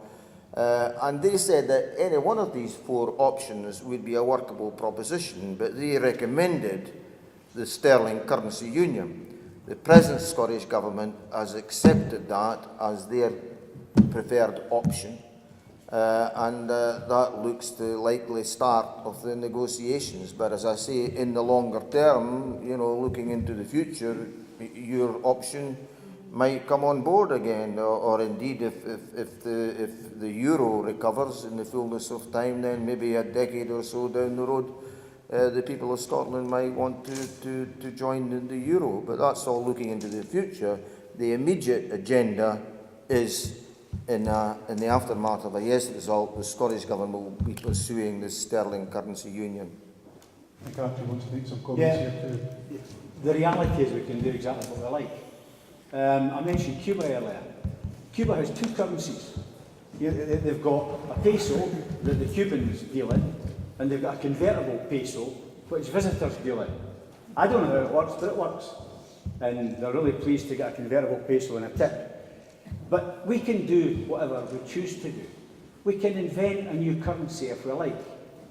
And they said that any one of these 4 options would be a workable proposition, but they recommended the sterling currency union. The present Scottish Government has accepted that as their preferred option, and that looks the likely start of the negotiations. But as I say, in the longer term, you know, looking into the future, your option might come on board again, or indeed if the euro recovers in the fullness of time, then maybe a decade or so down the road, the people of Scotland might want to join the euro. But that's all looking into the future. The immediate agenda is, in the aftermath of a yes result, the Scottish Government will be pursuing the sterling currency union. I think Archie wants to make some comments here too. The reality is we can do exactly what we like. I mentioned Cuba earlier. Cuba has two currencies. They've got a peso that the Cubans deal in, and they've got a convertible peso which visitors deal in. I don't know how it works, but it works. And they're really pleased to get a convertible peso and a tip. But we can do whatever we choose to do. We can invent a new currency if we like.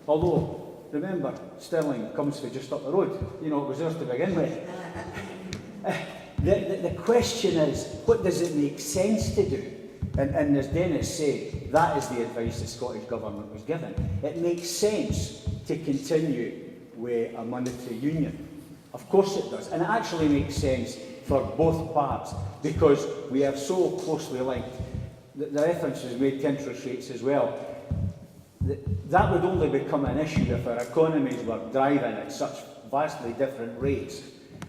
Although, remember, sterling comes from just up the road. You know, it was ours to begin with. The question is, what does it make sense to do? And as Dennis said, that is the advice the Scottish Government was given. It makes sense to continue with a monetary union. Of course it does. And it actually makes sense for both parts because we are so closely linked. The reference was made to interest rates as well. That would only become an issue if our economies were driving at such vastly different rates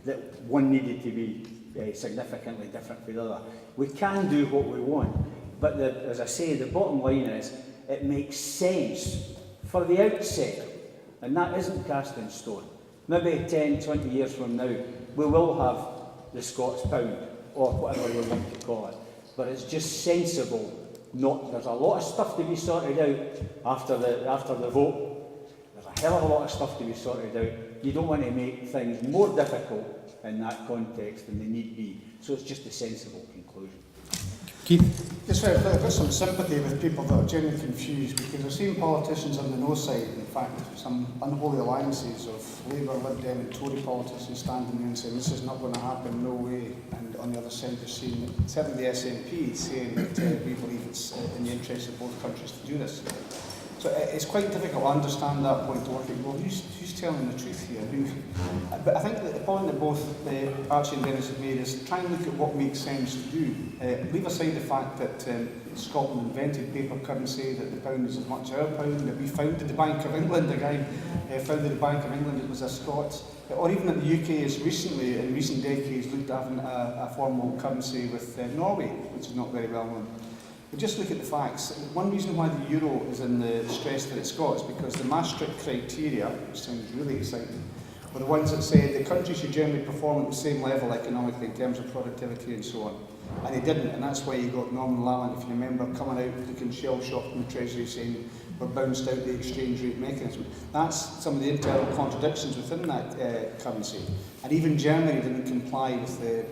that one needed to be significantly different from the other. We can do what we want, but as I say, the bottom line is it makes sense for the outset, and that isn't cast in stone. Maybe 10, 20 years from now, we will have the Scots pound, or whatever you want to call it, but it's just sensible. There's a lot of stuff to be sorted out after the vote. There's a hell of a lot of stuff to be sorted out. You don't want to make things more difficult in that context than they need be. So it's just a sensible conclusion. Keith? Yes, I've got some sympathy with people that are genuinely confused because I've seen politicians on the no side, in fact, some unholy alliances of Labour, Lib Dem and Tory politicians standing there and saying this is not going to happen, no way. And on the other side you're seeing, certainly the SNP saying that we believe it's in the interest of both countries to do this. So it's quite difficult to understand that point to work out, well, who's telling the truth here? But I think that the point that both Archie and Dennis have made is try and look at what makes sense to do. Leave aside the fact that Scotland invented paper currency, that the pound is as much our pound, that we founded the Bank of England, the guy founded the Bank of England, it was a Scot. Or even that the UK has recently, in recent decades, looked at having a formal currency with Norway, which is not very well known. But just look at the facts. One reason why the euro is in the stress that it's got is because the Maastricht criteria, which sounds really exciting, were the ones that said the country should generally perform at the same level economically in terms of productivity and so on. And they didn't, and that's why you got Norman Lalland, if you remember, coming out looking shell-shocked in the Treasury saying we're bounced out the exchange rate mechanism. That's some of the internal contradictions within that currency. And even Germany didn't comply with the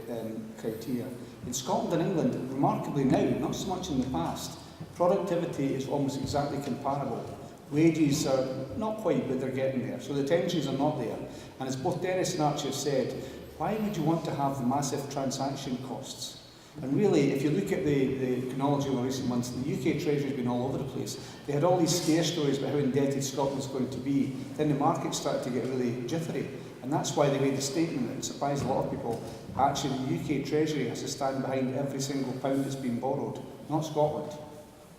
criteria. In Scotland and England, remarkably now, not so much in the past, productivity is almost exactly comparable. Wages are not quite, but they're getting there. So the tensions are not there. And as both Dennis and Archie have said, why would you want to have the massive transaction costs? And really, if you look at the chronology over recent months, the UK Treasury has been all over the place. They had all these scare stories about how indebted Scotland's going to be. Then the market started to get really jittery. And that's why they made the statement that surprised a lot of people. Actually, the UK Treasury has to stand behind every single pound that's been borrowed, not Scotland.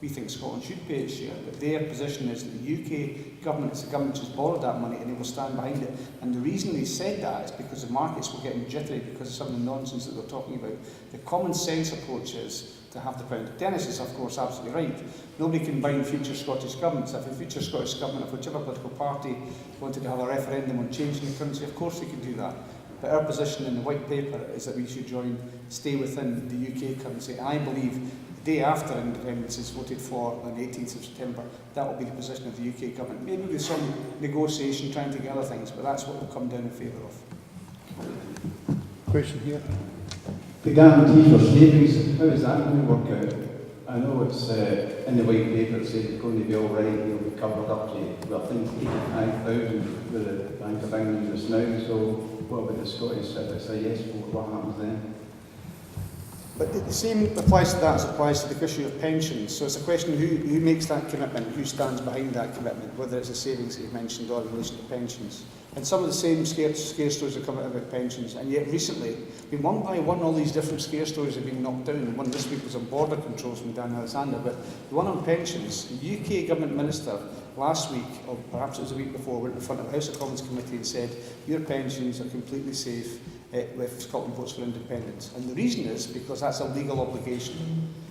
We think Scotland should pay its share, but their position is that the UK government, it's the government which has borrowed that money and they will stand behind it. And the reason they said that is because the markets were getting jittery because of some of the nonsense that they're talking about. The common sense approach is to have the pound. Dennis is, of course, absolutely right. Nobody can bind future Scottish governments. If a future Scottish government, if whichever political party wanted to have a referendum on changing the currency, of course they could do that. But our position in the white paper is that we should stay within the UK currency. And I believe the day after independence is voted for on the 18th of September, that will be the position of the UK government. Maybe with some negotiation trying to get other things, but that's what will come down in favour of. Question here. The guarantee for savings, how is that going to work out? I know it's in the white paper it says it's going to be all right, it'll be covered up to, well, I think 85,000 with the Bank of England just now, so what about the Scottish if it's a yes vote, what happens then? But the same applies to that as applies to the issue of pensions. So it's a question who makes that commitment, who stands behind that commitment, whether it's the savings that you've mentioned or in relation to pensions. And some of the same scare stories are coming out about pensions, and yet recently, one by one, all these different scare stories have been knocked down. And one this week was on border controls from Dan Alexander, but the one on pensions, the UK Government Minister last week, or perhaps it was the week before, went in front of the House of Commons Committee and said, your pensions are completely safe if Scotland votes for independence. And the reason is because that's a legal obligation.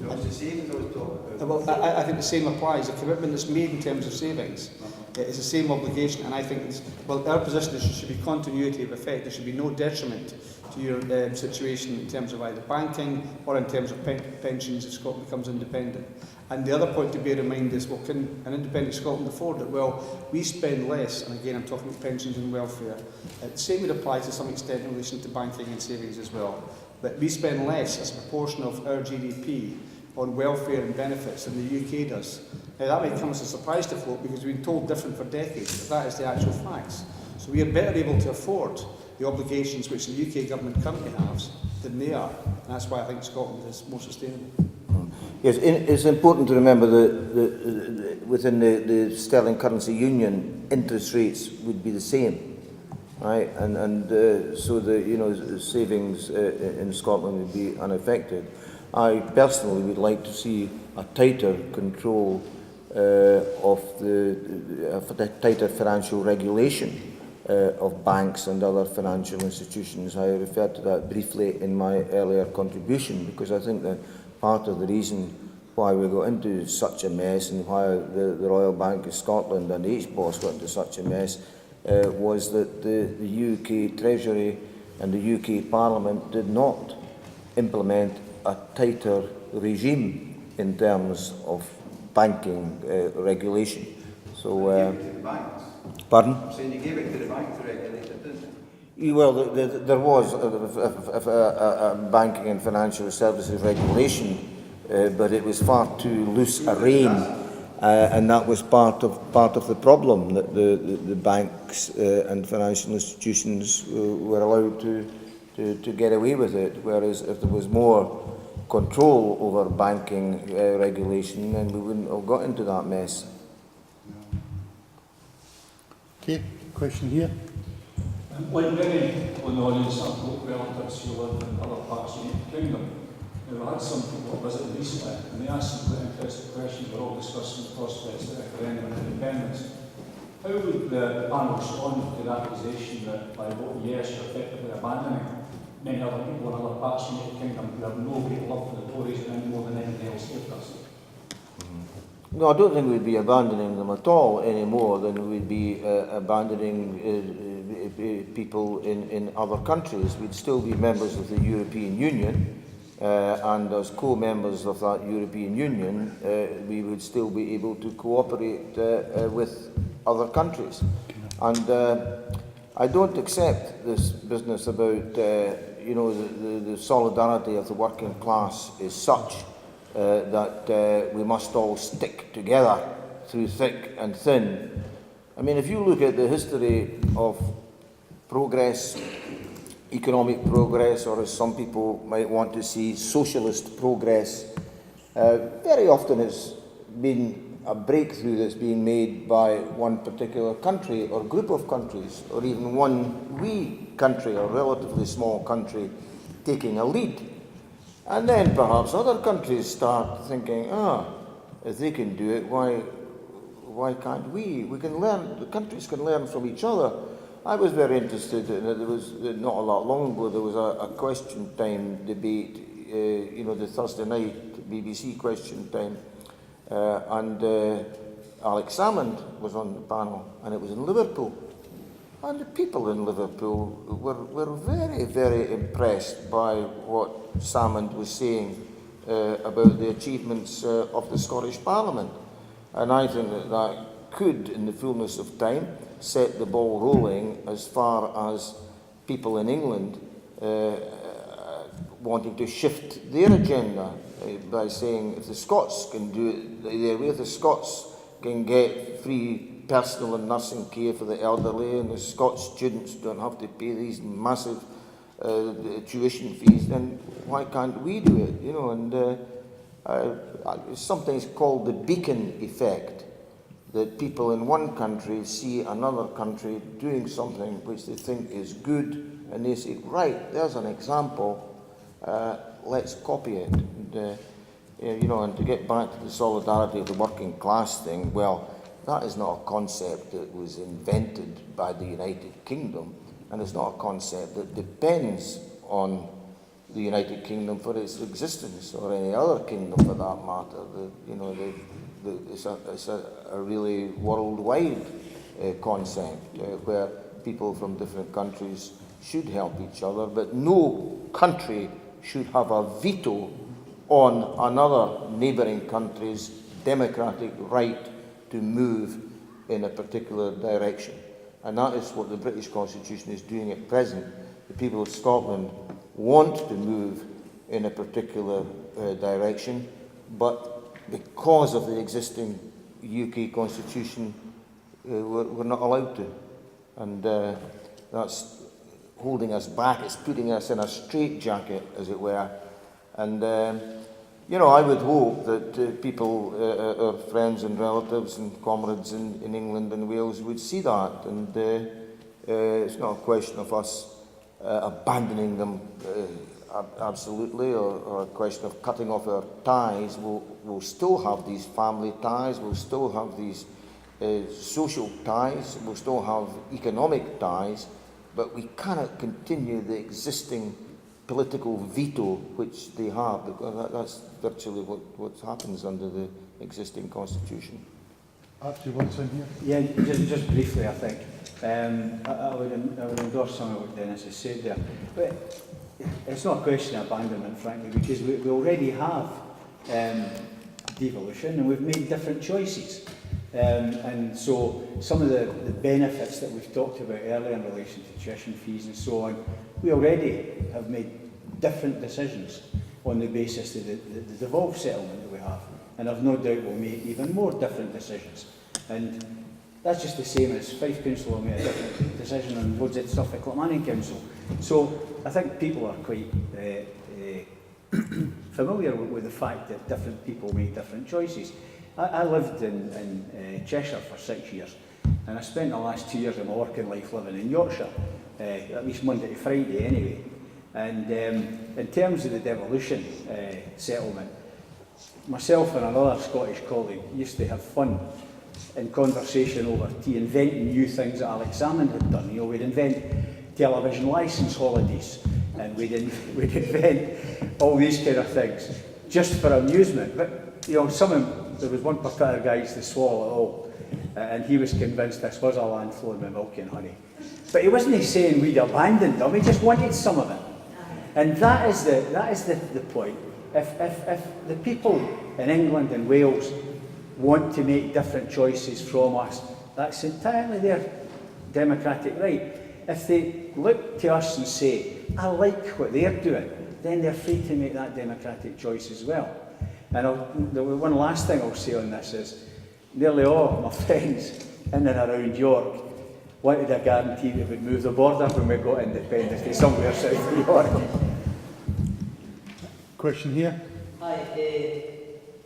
It's the savings I was talking about. Well, I think the same applies. The commitment that's made in terms of savings is the same obligation, and I think our position is there should be continuity of effect. There should be no detriment to your situation in terms of either banking or in terms of pensions if Scotland becomes independent. And the other point to bear in mind is, well, can an independent Scotland afford it? Well, we spend less, and again I'm talking about pensions and welfare. The same would apply to some extent in relation to banking and savings as well. But we spend less as a proportion of our GDP on welfare and benefits than the UK does. Now that might come as a surprise to folk because we've been told different for decades, but that is the actual facts. So we are better able to afford the obligations which the UK government currently has than they are. And that's why I think Scotland is more sustainable. Yes, it's important to remember that within the sterling currency union, interest rates would be the same, right? And so the savings in Scotland would be unaffected. I personally would like to see a tighter control of the tighter financial regulation of banks and other financial institutions. I referred to that briefly in my earlier contribution because I think that part of the reason why we got into such a mess and why the Royal Bank of Scotland and HBOS got into such a mess was that the UK Treasury and the UK Parliament did not implement a tighter regime in terms of banking regulation. So, You gave it to the banks. pardon? I'm saying you gave it to the bank to regulate it, didn't you? Well, there was a banking and financial services regulation, but it was far too loose a rein, and that was part of the problem, that the banks and financial institutions were allowed to get away with it, whereas if there was more control over banking regulation, then we wouldn't have got into that mess. Okay, question here. Like many on the audience, I've got relatives who live in other parts of the United Kingdom. Now, I had some people visit recently, and they asked some quite interesting questions. We're all discussing the prospects of the referendum and independence. How would the panel respond to the accusation that by voting yes, you're effectively abandoning many other people in other parts of the United Kingdom who have no great love for the Tories any more than anything else here does? No, I don't think we'd be abandoning them at all any more than we'd be abandoning people in other countries. We'd still be members of the European Union, and as co-members of that European Union, we would still be able to cooperate with other countries. And I don't accept this business about, the solidarity of the working class is such that we must all stick together through thick and thin. I mean, if you look at the history of progress, economic progress, or as some people might want to see, socialist progress, very often it's been a breakthrough that's been made by one particular country or group of countries, or even one wee country or relatively small country taking a lead. And then perhaps other countries start thinking, if they can do it, why can't we? We can learn, the countries can learn from each other. I was very interested in it. There was, not a lot long ago, there was a question time debate, the Thursday night BBC question time, and Alex Salmond was on the panel, and it was in Liverpool. And the people in Liverpool were very, very impressed by what Salmond was saying about the achievements of the Scottish Parliament. And I think that could, in the fullness of time, set the ball rolling as far as people in England wanting to shift their agenda by saying if the Scots can do it their way, if the Scots can get free personal and nursing care for the elderly, and the Scots students don't have to pay these massive tuition fees, then why can't we do it? You know, and sometimes called the beacon effect, that people in one country see another country doing something which they think is good, and they say, right, there's an example, let's copy it. And, you know, and to get back to the solidarity of the working class thing, well, that is not a concept that was invented by the United Kingdom, and it's not a concept that depends on the United Kingdom for its existence, or any other kingdom for that matter. It's a really worldwide concept where people from different countries should help each other, but no country should have a veto on another neighbouring country's democratic right to move in a particular direction. And that is what the British Constitution is doing at present. The people of Scotland want to move in a particular direction, but because of the existing UK Constitution, we're not allowed to. And that's holding us back. It's putting us in a straitjacket, as it were. And, I would hope that people, our friends and relatives and comrades in England and Wales would see that. And it's not a question of us abandoning them absolutely, or a question of cutting off our ties. We'll still have these family ties, we'll still have these social ties, we'll still have economic ties, but we cannot continue the existing political veto which they have, because that's virtually what happens under the existing constitution. Archie, what's in here? Yeah, just briefly, I think. I would endorse some of what Dennis has said there. But it's not a question of abandonment, frankly, because we already have devolution, and we've made different choices. And so some of the benefits that we've talked about earlier in relation to tuition fees and so on, we already have made different decisions on the basis of the devolved settlement that we have. And I've no doubt we'll make even more different decisions. And that's just the same as Fife Council will make a different decision on loads of stuff at Clackmannanshire Council. So I think people are quite familiar with the fact that different people make different choices. I lived in Cheshire for 6 years, and I spent the last 2 years of my working life living in Yorkshire, at least Monday to Friday anyway. And in terms of the devolution settlement, myself and another Scottish colleague used to have fun in conversation over tea, inventing new things that Alex Salmond had done. You know, we'd invent television licence holidays, and we'd invent all these kind of things just for amusement. But you know, there was one particular guy used to swallow it all, and he was convinced this was a land flowing with milk and honey. But he wasn't saying we'd abandoned them; he just wanted some of it. And that is the point. If the people in England and Wales want to make different choices from us, that's entirely their democratic right. If they look to us and say, I like what they're doing, then they're free to make that democratic choice as well. And the one last thing I'll say on this is, nearly all of my friends in and around York wanted a guarantee that we'd move the border when we got independence to somewhere south of York. Question here. Hi,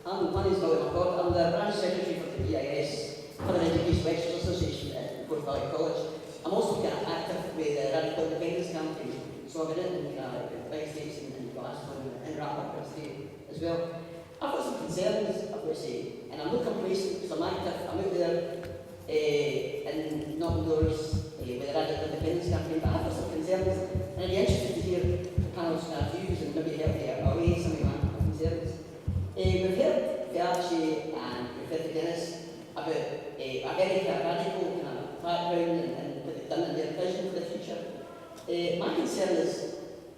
I'm Manny's Gallagher. I'm the branch secretary for the EIS, for the Education Lecturers Association at Forth Valley College. I'm also kind of active with the Radical Independence campaign, so I've been in big states in Glasgow and Rathbone State as well. I've got some concerns, I've got to say, and I'm not complacent because I'm active. I'm out there in knocking doors with the Radical Independence campaign, but I've got some concerns, and I'd be interested to hear the panel's views and maybe help me away some of my concerns. We've heard the Archie and we've heard the Dennis about a very radical kind of background and what they've done in their vision for the future. My concern is,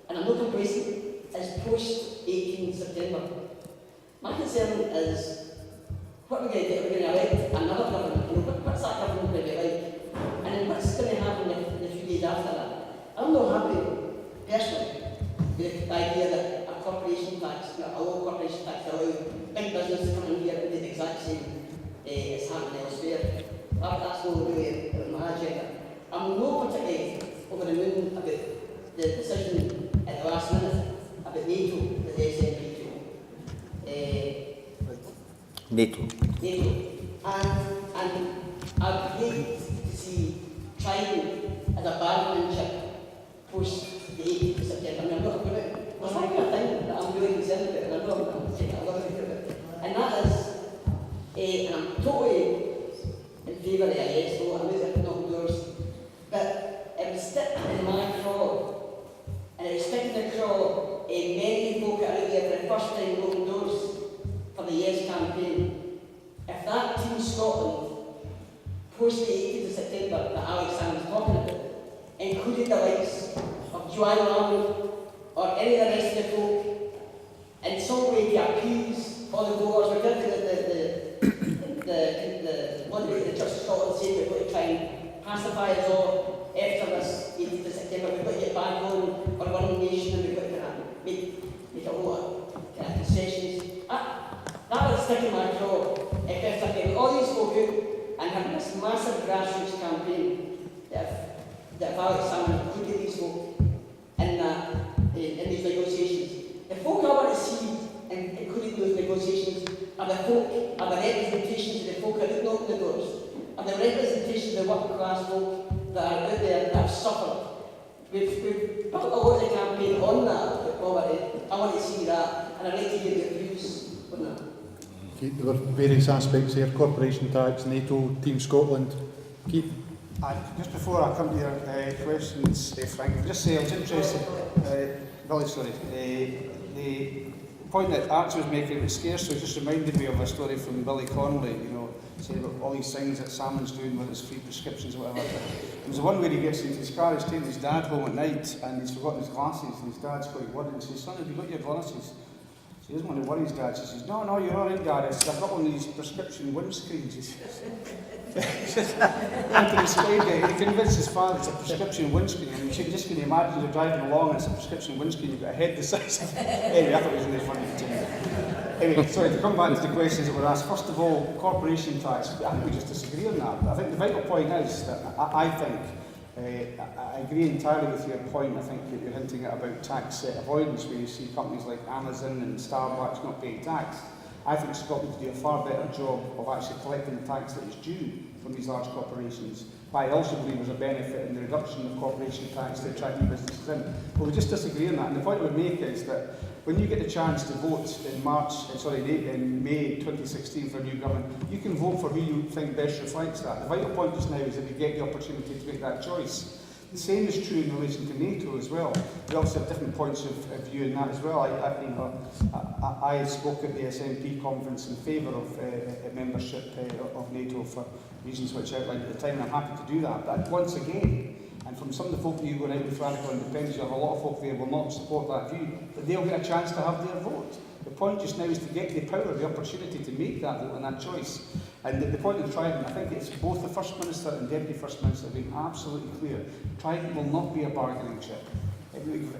and I'm not complacent, is post-18 September. My concern is, what we're going to do, we're going to elect another government. You know, what's that government going to be like? And then what's going to happen in the few days after that? I'm not happy, personally, with the idea that a corporation tax, a low corporation tax, allow big business to come in here and do the exact same as happening elsewhere. That's not really my agenda. I'm not particularly over the moon about the decision at the last minute about NATO, the SNP NATO. NATO. And I'd hate to see Trident as a bargaining chip post the 18th of September. I mean, I'm not going to, there's one kind of thing that I'm really concerned about, and I know I'm taking a lot of it about it. And that is, and I'm totally in favour of a yes vote, I'm out there knocking doors, but it would stick in my craw, and it would stick in the craw in many folk that are out there for the first time knocking doors for the yes campaign. If that Team Scotland, post the 18th of September that Alex Sam was talking about, included the likes of Joanne Lamb or any of the rest of the folk, in some way to appease all the voters, we're going to the Church of Scotland saying we've got to try and pacify us all after this 18th of September, we've got to get back on or one nation, and we've got to make a lot of concessions. That would stick in my craw if I get all these folk out and have this massive grassroots campaign that if Alex Salmon included these folk in these negotiations. The folk I want to see included those negotiations are the folk, are the representations of the folk that don't open the doors, are the representations of the working class folk that are out there that have suffered. We've built a lot of the campaign on that with poverty. I want to see that, and I'd like to hear your views on that. Okay, there were various aspects here: corporation tax, NATO, Team Scotland. Keith? Just before I come to your questions, Frank, I'll just say I was interested, Billy, sorry, the point that Archie was making about scarcity just reminded me of a story from Billy Connolly, you know, saying about all these things that Salmon's doing with his free prescriptions or whatever. There was the one where he gets into his car, he's taking his dad home at night and he's forgotten his glasses, and his dad's quite worried and says, "Son, have you got your glasses?" So he doesn't want to worry his dad. She says, "No, you're all right, Dad. I've got one of these prescription windscreens." He says, and to explain it, he convinced his father it's a prescription windscreen, and you just can imagine you're driving along and it's a prescription windscreen, you've got a head the size of Anyway, I thought it was really funny to me. Anyway, sorry, to come back to the questions that were asked. First of all, corporation tax, I think we just disagree on that. But I think the vital point is that I agree entirely with your point. I think that you're hinting at about tax avoidance, where you see companies like Amazon and Starbucks not paying tax. I think Scotland could do a far better job of actually collecting the tax that is due from these large corporations. But I also believe there's a benefit in the reduction of corporation tax to attract new businesses in. But we just disagree on that. And the point I would make is that when you get the chance to vote in May 2016 for a new government, you can vote for who you think best reflects that. The vital point just now is that you get the opportunity to make that choice. The same is true in relation to NATO as well. We also have different points of view in that as well. I spoke at the SNP conference in favour of membership of NATO for reasons which I outlined at the time, and I'm happy to do that. But once again, and from some of the folk that you went out with radical independence, you have a lot of folk there will not support that view, but they'll get a chance to have their vote. The point just now is to get the power, the opportunity to make that vote and that choice. And the point of Trident, I think it's both the First Minister and Deputy First Minister being absolutely clear. Trident will not be a bargaining chip.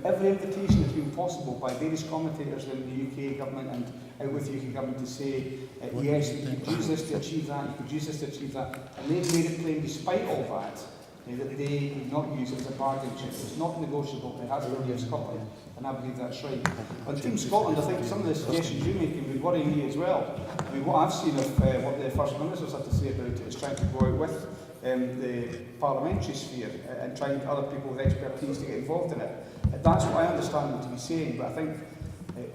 Every invitation that's been possible by various commentators in the UK government and out with the UK government to say, yes, you could use this to achieve that, you could use this to achieve that. And they've made it plain, despite all that, that they would not use it as a bargaining chip. It's not negotiable, it has to be of Scotland, and I believe that's right. On Team Scotland, I think some of the suggestions you're making would worry me as well. I mean, what I've seen of what the First Ministers have to say about it is trying to go out with the parliamentary sphere and trying to get other people with expertise to get involved in it. That's what I understand them to be saying, but I think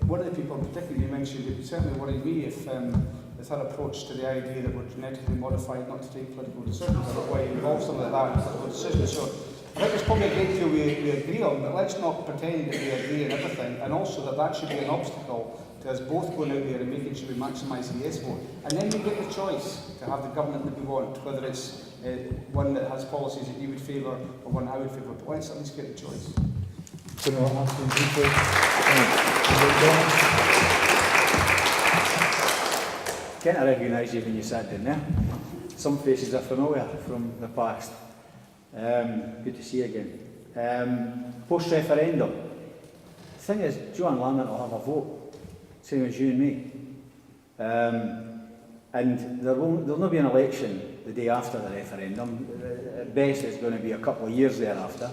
one of the people in particular you mentioned, it would certainly worry me if her approach to the idea that we're genetically modified not to take political decisions. I don't know why you involve something like that in political decisions. So I think there's probably a great deal we agree on, but let's not pretend that we agree on everything, and also that should be an obstacle to us both going out there and making sure we maximise the yes vote. And then we get the choice to have the government that we want, whether it's one that has policies that you would favour or one I would favour, but let's at least get the choice. Can't I recognise you when you sat down there? Some faces are familiar from the past. Good to see you again. Post-referendum. The thing is, Joanne Lamont will have a vote, same as you and me. And there'll not be an election the day after the referendum. At best, it's going to be a couple of years thereafter.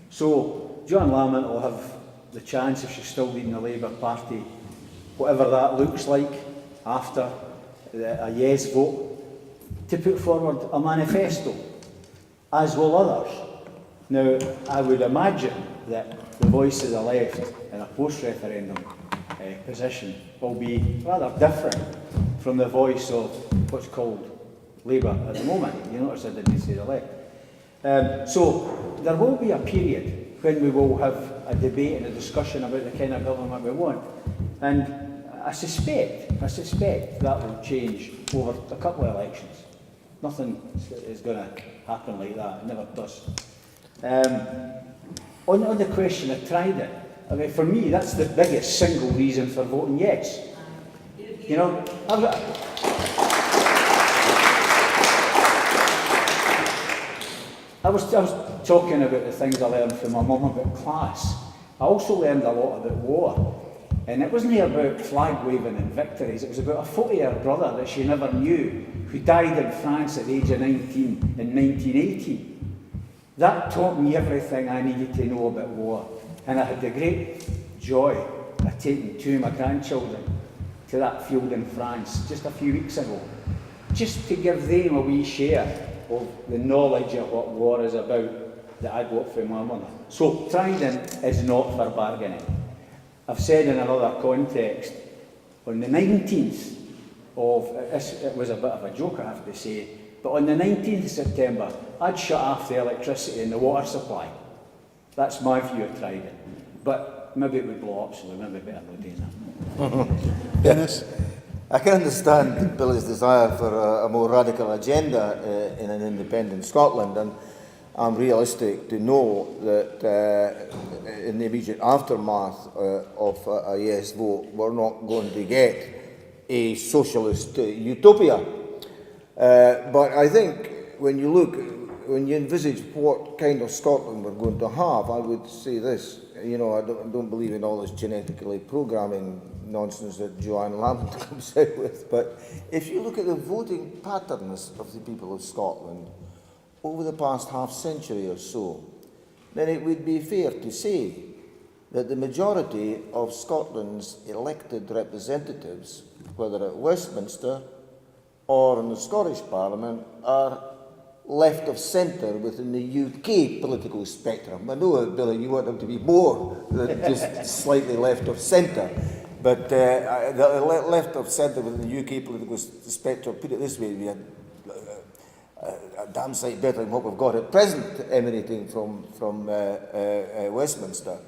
So, Joanne Lamont will have the chance, if she's still leading the Labour Party, whatever that looks like after a yes vote, to put forward a manifesto, as will others. Now, I would imagine that the voice of the left in a post-referendum position will be rather different from the voice of what's called Labour at the moment. You notice I didn't say the left. So there will be a period when we will have a debate and a discussion about the kind of government we want. And I suspect that will change over a couple of elections. Nothing is going to happen like that. It never does. On the question of Trident, I mean, for me, that's the biggest single reason for voting yes. You know, I was talking about the things I learned from my mum about class. I also learned a lot about war. And it wasn't about flag waving and victories, it was about a 40-year brother that she never knew, who died in France at the age of 19 in 1980. That taught me everything I needed to know about war. And I had the great joy of taking two of my grandchildren to that field in France just a few weeks ago, just to give them a wee share of the knowledge of what war is about that I got from my mother. So Trident is not for bargaining. I've said in another context, on the 19th of, it was a bit of a joke I have to say, but on the 19th of September, I'd shut off the electricity and the water supply. That's my view of Trident. But maybe it would blow up, so we maybe better not doing that. Dennis? I can understand Billy's desire for a more radical agenda in an independent Scotland, and I'm realistic to know that in the immediate aftermath of a yes vote, we're not going to get a socialist utopia. But I think when you envisage what kind of Scotland we're going to have, I would say this. You know, I don't believe in all this genetically programming nonsense that Joanne Lamont comes out with, but if you look at the voting patterns of the people of Scotland over the past half century or so, then it would be fair to say that the majority of Scotland's elected representatives, whether at Westminster or in the Scottish Parliament, are left of centre within the UK political spectrum. I know, Billy, you want them to be more than just slightly left of centre, but the left of centre within the UK political spectrum, put it this way, we had a damn sight better than what we've got at present emanating from Westminster.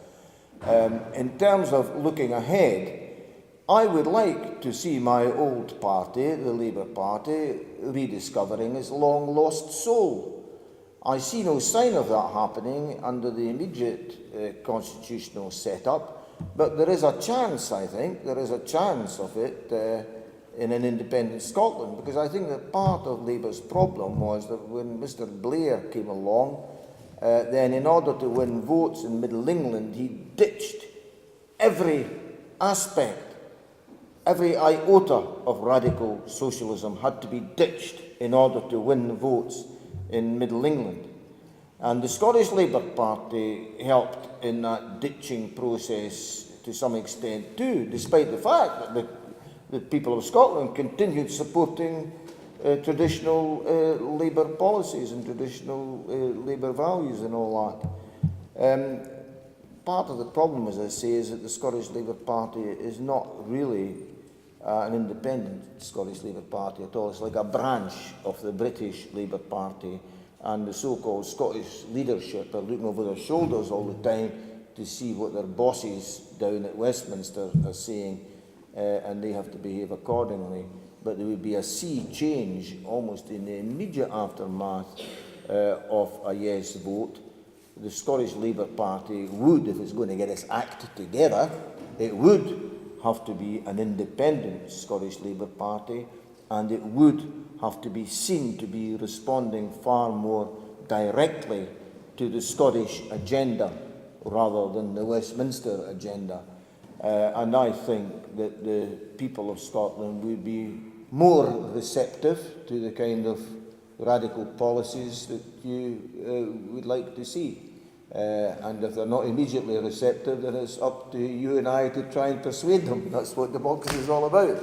In terms of looking ahead, I would like to see my old party, the Labour Party, rediscovering its long-lost soul. I see no sign of that happening under the immediate constitutional setup, but there is a chance, I think, there is a chance of it in an independent Scotland, because I think that part of Labour's problem was that when Mr Blair came along, then in order to win votes in Middle England, he ditched every aspect. Every iota of radical socialism had to be ditched in order to win votes in Middle England. And the Scottish Labour Party helped in that ditching process to some extent too, despite the fact that the people of Scotland continued supporting traditional Labour policies and traditional Labour values and all that. Part of the problem, as I say, is that the Scottish Labour Party is not really an independent Scottish Labour Party at all. It's like a branch of the British Labour Party, and the so-called Scottish leadership are looking over their shoulders all the time to see what their bosses down at Westminster are saying, and they have to behave accordingly. But there would be a sea change almost in the immediate aftermath of a yes vote. The Scottish Labour Party would, if it's going to get its act together, it would have to be an independent Scottish Labour Party, and it would have to be seen to be responding far more directly to the Scottish agenda rather than the Westminster agenda. And I think that the people of Scotland would be more receptive to the kind of radical policies that you would like to see. And if they're not immediately receptive, then it's up to you and I to try and persuade them. That's what democracy is all about.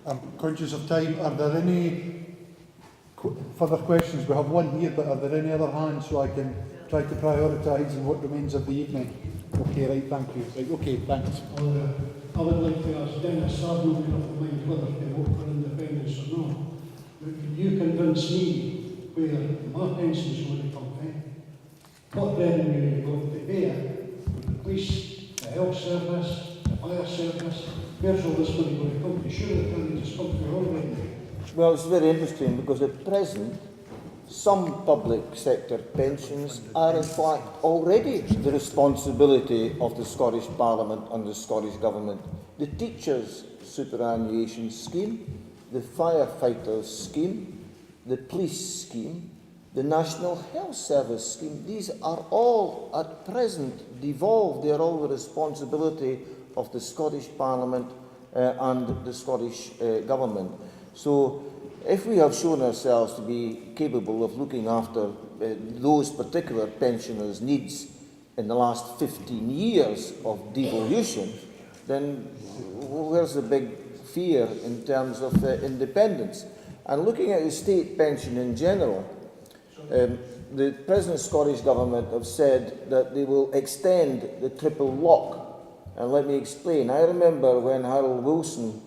I'm conscious of time. Are there any further questions? We have one here, but are there any other hands so I can try to prioritise in what remains of the evening? Okay, right, thank you. Right, okay, thanks. I would like to ask Dennis, I've not made up my mind whether to vote for independence or not. But can you convince me where my pension is going to come from? What revenue are going to pay for the police, the health service, the fire service? Where's all this money going to come from? Sure, it can't just come from all revenue. Well, it's very interesting because at present, some public sector pensions are in fact already the responsibility of the Scottish Parliament and the Scottish Government. The teachers' superannuation scheme, the firefighters' scheme, the police scheme, the National Health Service scheme, these are all at present devolved. They are all the responsibility of the Scottish Parliament and the Scottish Government. So if we have shown ourselves to be capable of looking after those particular pensioners' needs in the last 15 years of devolution, then where's the big fear in terms of independence? And looking at the state pension in general, the present Scottish Government have said that they will extend the triple lock. And let me explain. I remember when Harold Wilson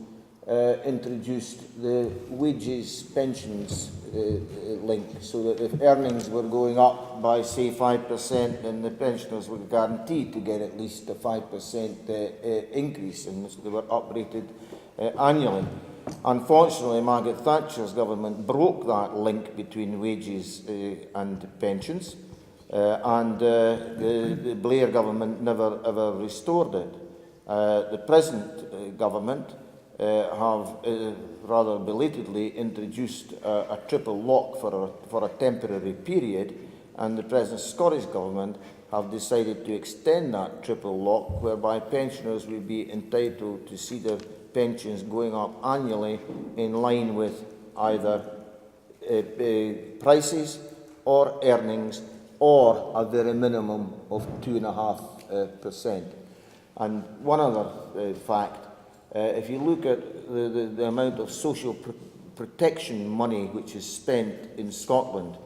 introduced the wages pensions link, so that if earnings were going up by, say, 5%, then the pensioners were guaranteed to get at least a 5% increase, and they were uprated annually. Unfortunately, Margaret Thatcher's government broke that link between wages and pensions, and the Blair government never ever restored it. The present government have rather belatedly introduced a triple lock for a temporary period, and the present Scottish Government have decided to extend that triple lock, whereby pensioners will be entitled to see their pensions going up annually in line with either prices or earnings, or a very minimum of 2.5%. And one other fact, if you look at the amount of social protection money which is spent in Scotland,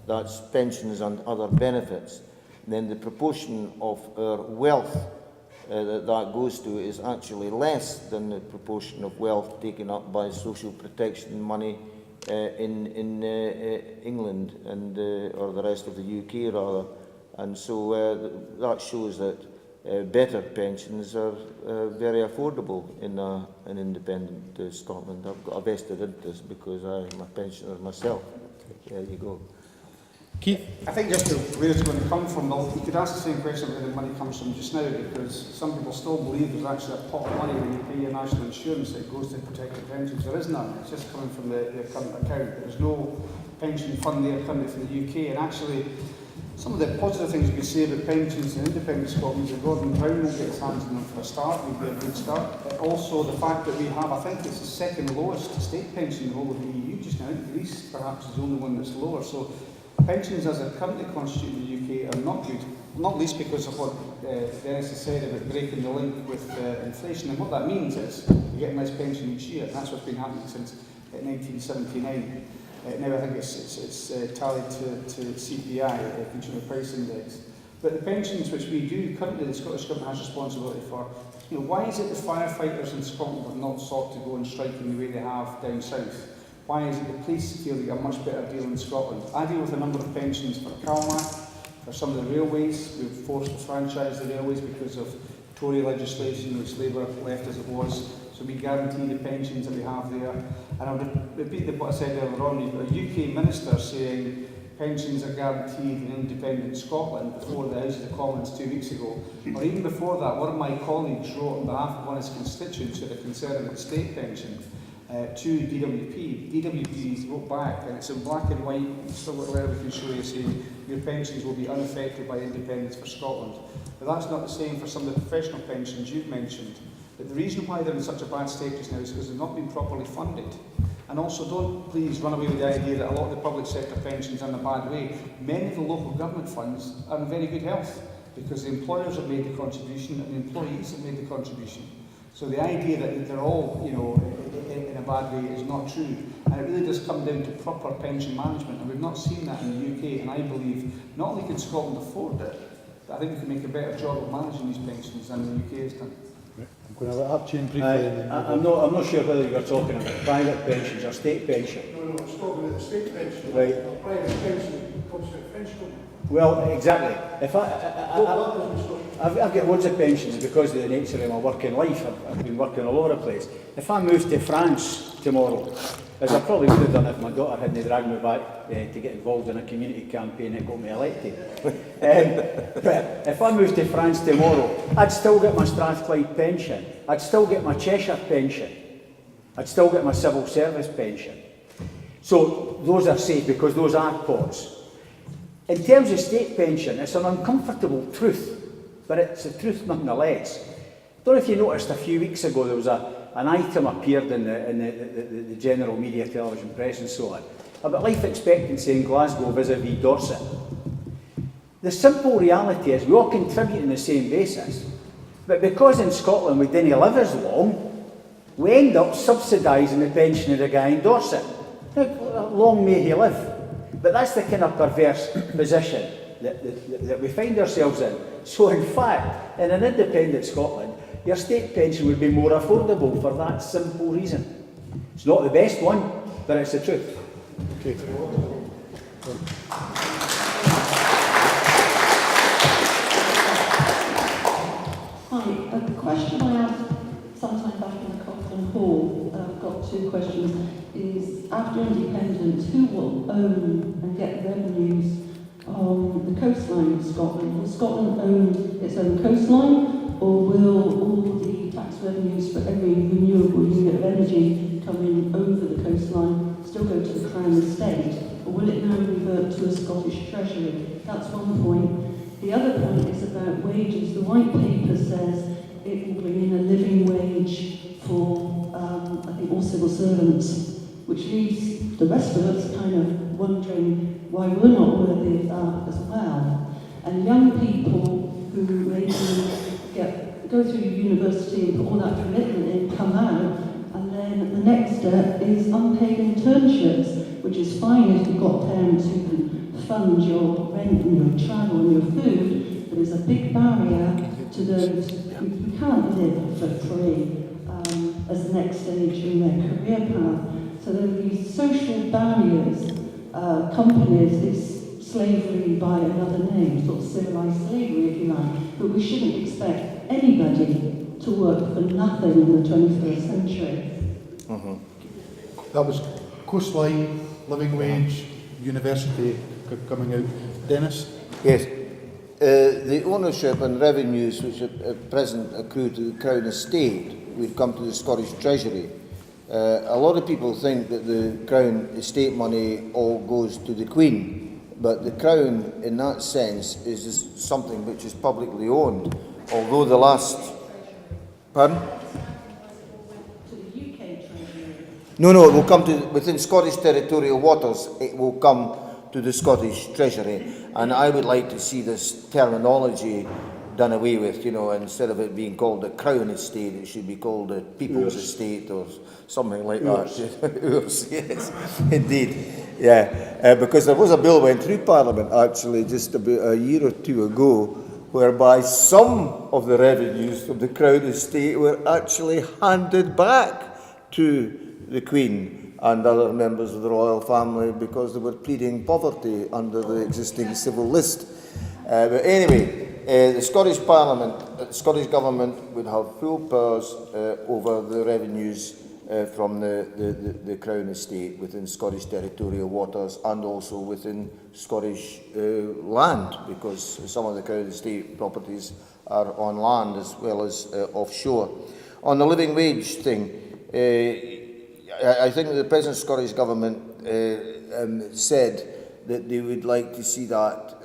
that's pensions and other benefits, then the proportion of our wealth that goes to is actually less than the proportion of wealth taken up by social protection money in England and or the rest of the UK rather. And so that shows that better pensions are very affordable in an independent Scotland. I've got a vested interest because I'm a pensioner myself. There you go. Keith? I think just where it's going to come from, well, you could ask the same question where the money comes from just now, because some people still believe there's actually a pot of money when you pay your national insurance that goes to protect your pensions. There is none. It's just coming from the current account. There's no pension fund there currently for the UK, and actually some of the positive things you could say about pensions in independent Scotland is that Gordon Brown will get his hands on them for a start, would be a good start. Also the fact that we have, I think it's the second lowest state pension in the whole of the EU just now. Greece perhaps is the only one that's lower. So pensions as they're currently constituted in the UK are not good, not least because of what Dennis has said about breaking the link with inflation. And what that means is you get a nice pension each year. That's what's been happening since 1979. Now I think it's tallied to CPI, Consumer Price Index. But the pensions which we do currently, the Scottish Government has responsibility for, why is it the firefighters in Scotland have not sought to go and strike in the way they have down south? Why is it the police feel they get a much better deal in Scotland? I deal with a number of pensions for Calmac, for some of the railways. We've forced to franchise the railways because of Tory legislation, which Labour left as it was. So we guarantee the pensions that we have there. And I'll repeat what I said earlier on. You've got a UK minister saying pensions are guaranteed in independent Scotland before the House of the Commons 2 weeks ago. Or even before that, one of my colleagues wrote on behalf of one of his constituents with a concern about state pension to DWP. DWP wrote back, and it's in black and white, still got a letter we can show you saying your pensions will be unaffected by independence for Scotland. But that's not the same for some of the professional pensions you've mentioned. But the reason why they're in such a bad state just now is because they've not been properly funded. And also, don't please run away with the idea that a lot of the public sector pensions are in a bad way. Many of the local government funds are in very good health because the employers have made the contribution and the employees have made the contribution. So the idea that they're all, you know, in a bad way is not true. And it really does come down to proper pension management, and we've not seen that in the UK. And I believe not only can Scotland afford it, but I think we can make a better job of managing these pensions than the UK has done. I'm going to let Archie in briefly. I'm not sure whether you're talking about private pensions or state pension. No, I'm talking about the state pension. Right. A private pension comes to a French company. Well, exactly. If I've got loads of pensions because of the nature of my working life. I've been working all over the place. If I moved to France tomorrow, as I probably would have done if my daughter hadn't dragged me back to get involved in a community campaign that got me elected. But if I moved to France tomorrow, I'd still get my Strathclyde pension. I'd still get my Cheshire pension. I'd still get my civil service pension. So those are safe because those are pots. In terms of state pension, it's an uncomfortable truth, but it's a truth nonetheless. I don't know if you noticed a few weeks ago there was an item appeared in the general media, television, press and so on, about life expectancy in Glasgow vis-a-vis Dorset. The simple reality is we all contribute on the same basis, but because in Scotland we didn't live as long, we end up subsidising the pension of the guy in Dorset. Now, long may he live. But that's the kind of perverse position that we find ourselves in. So in fact, in an independent Scotland, your state pension would be more affordable for that simple reason. It's not the best one, but it's the truth. Okay. Hi, a question I asked sometime back in the Cochrane Hall, I've got two questions, is after independence, who will own and get revenues on the coastline of Scotland? Will Scotland own its own coastline, or will all the tax revenues for every renewable unit of energy coming over the coastline still go to the Crown Estate, or will it now revert to a Scottish Treasury? That's one point. The other point is about wages. The White Paper says it will bring in a living wage for, I think, all civil servants, which leaves the rest of us kind of wondering why we're not worthy of that as well. And young people who maybe go through university and put all that commitment in, come out, and then the next step is unpaid internships, which is fine if you've got parents who can fund your rent and your travel and your food, but there's a big barrier to those who can't live for free as the next stage in their career path. So there are these social barriers. Companies, it's slavery by another name, sort of civilized slavery if you like, but we shouldn't expect anybody to work for nothing in the 21st century. That was coastline, living wage, university coming out. Dennis? Yes. The ownership and revenues which at present accrue to the Crown Estate would come to the Scottish Treasury. A lot of people think that the Crown Estate money all goes to the Queen, but the Crown, in that sense, is just something which is publicly owned. Although the last... Pardon? To the UK Treasury. No, it will come to, within Scottish territorial waters, it will come to the Scottish Treasury. And I would like to see this terminology done away with, you know, instead of it being called the Crown Estate, it should be called the People's Estate or something like that. Yes, indeed. Yeah, because there was a bill went through Parliament actually just about a year or two ago whereby some of the revenues from the Crown Estate were actually handed back to the Queen and other members of the royal family because they were pleading poverty under the existing civil list. But anyway, the Scottish Parliament, the Scottish Government would have full powers over the revenues from the Crown Estate within Scottish territorial waters and also within Scottish land, because some of the Crown Estate properties are on land as well as offshore. On the living wage thing, I think the present Scottish Government said that they would like to see that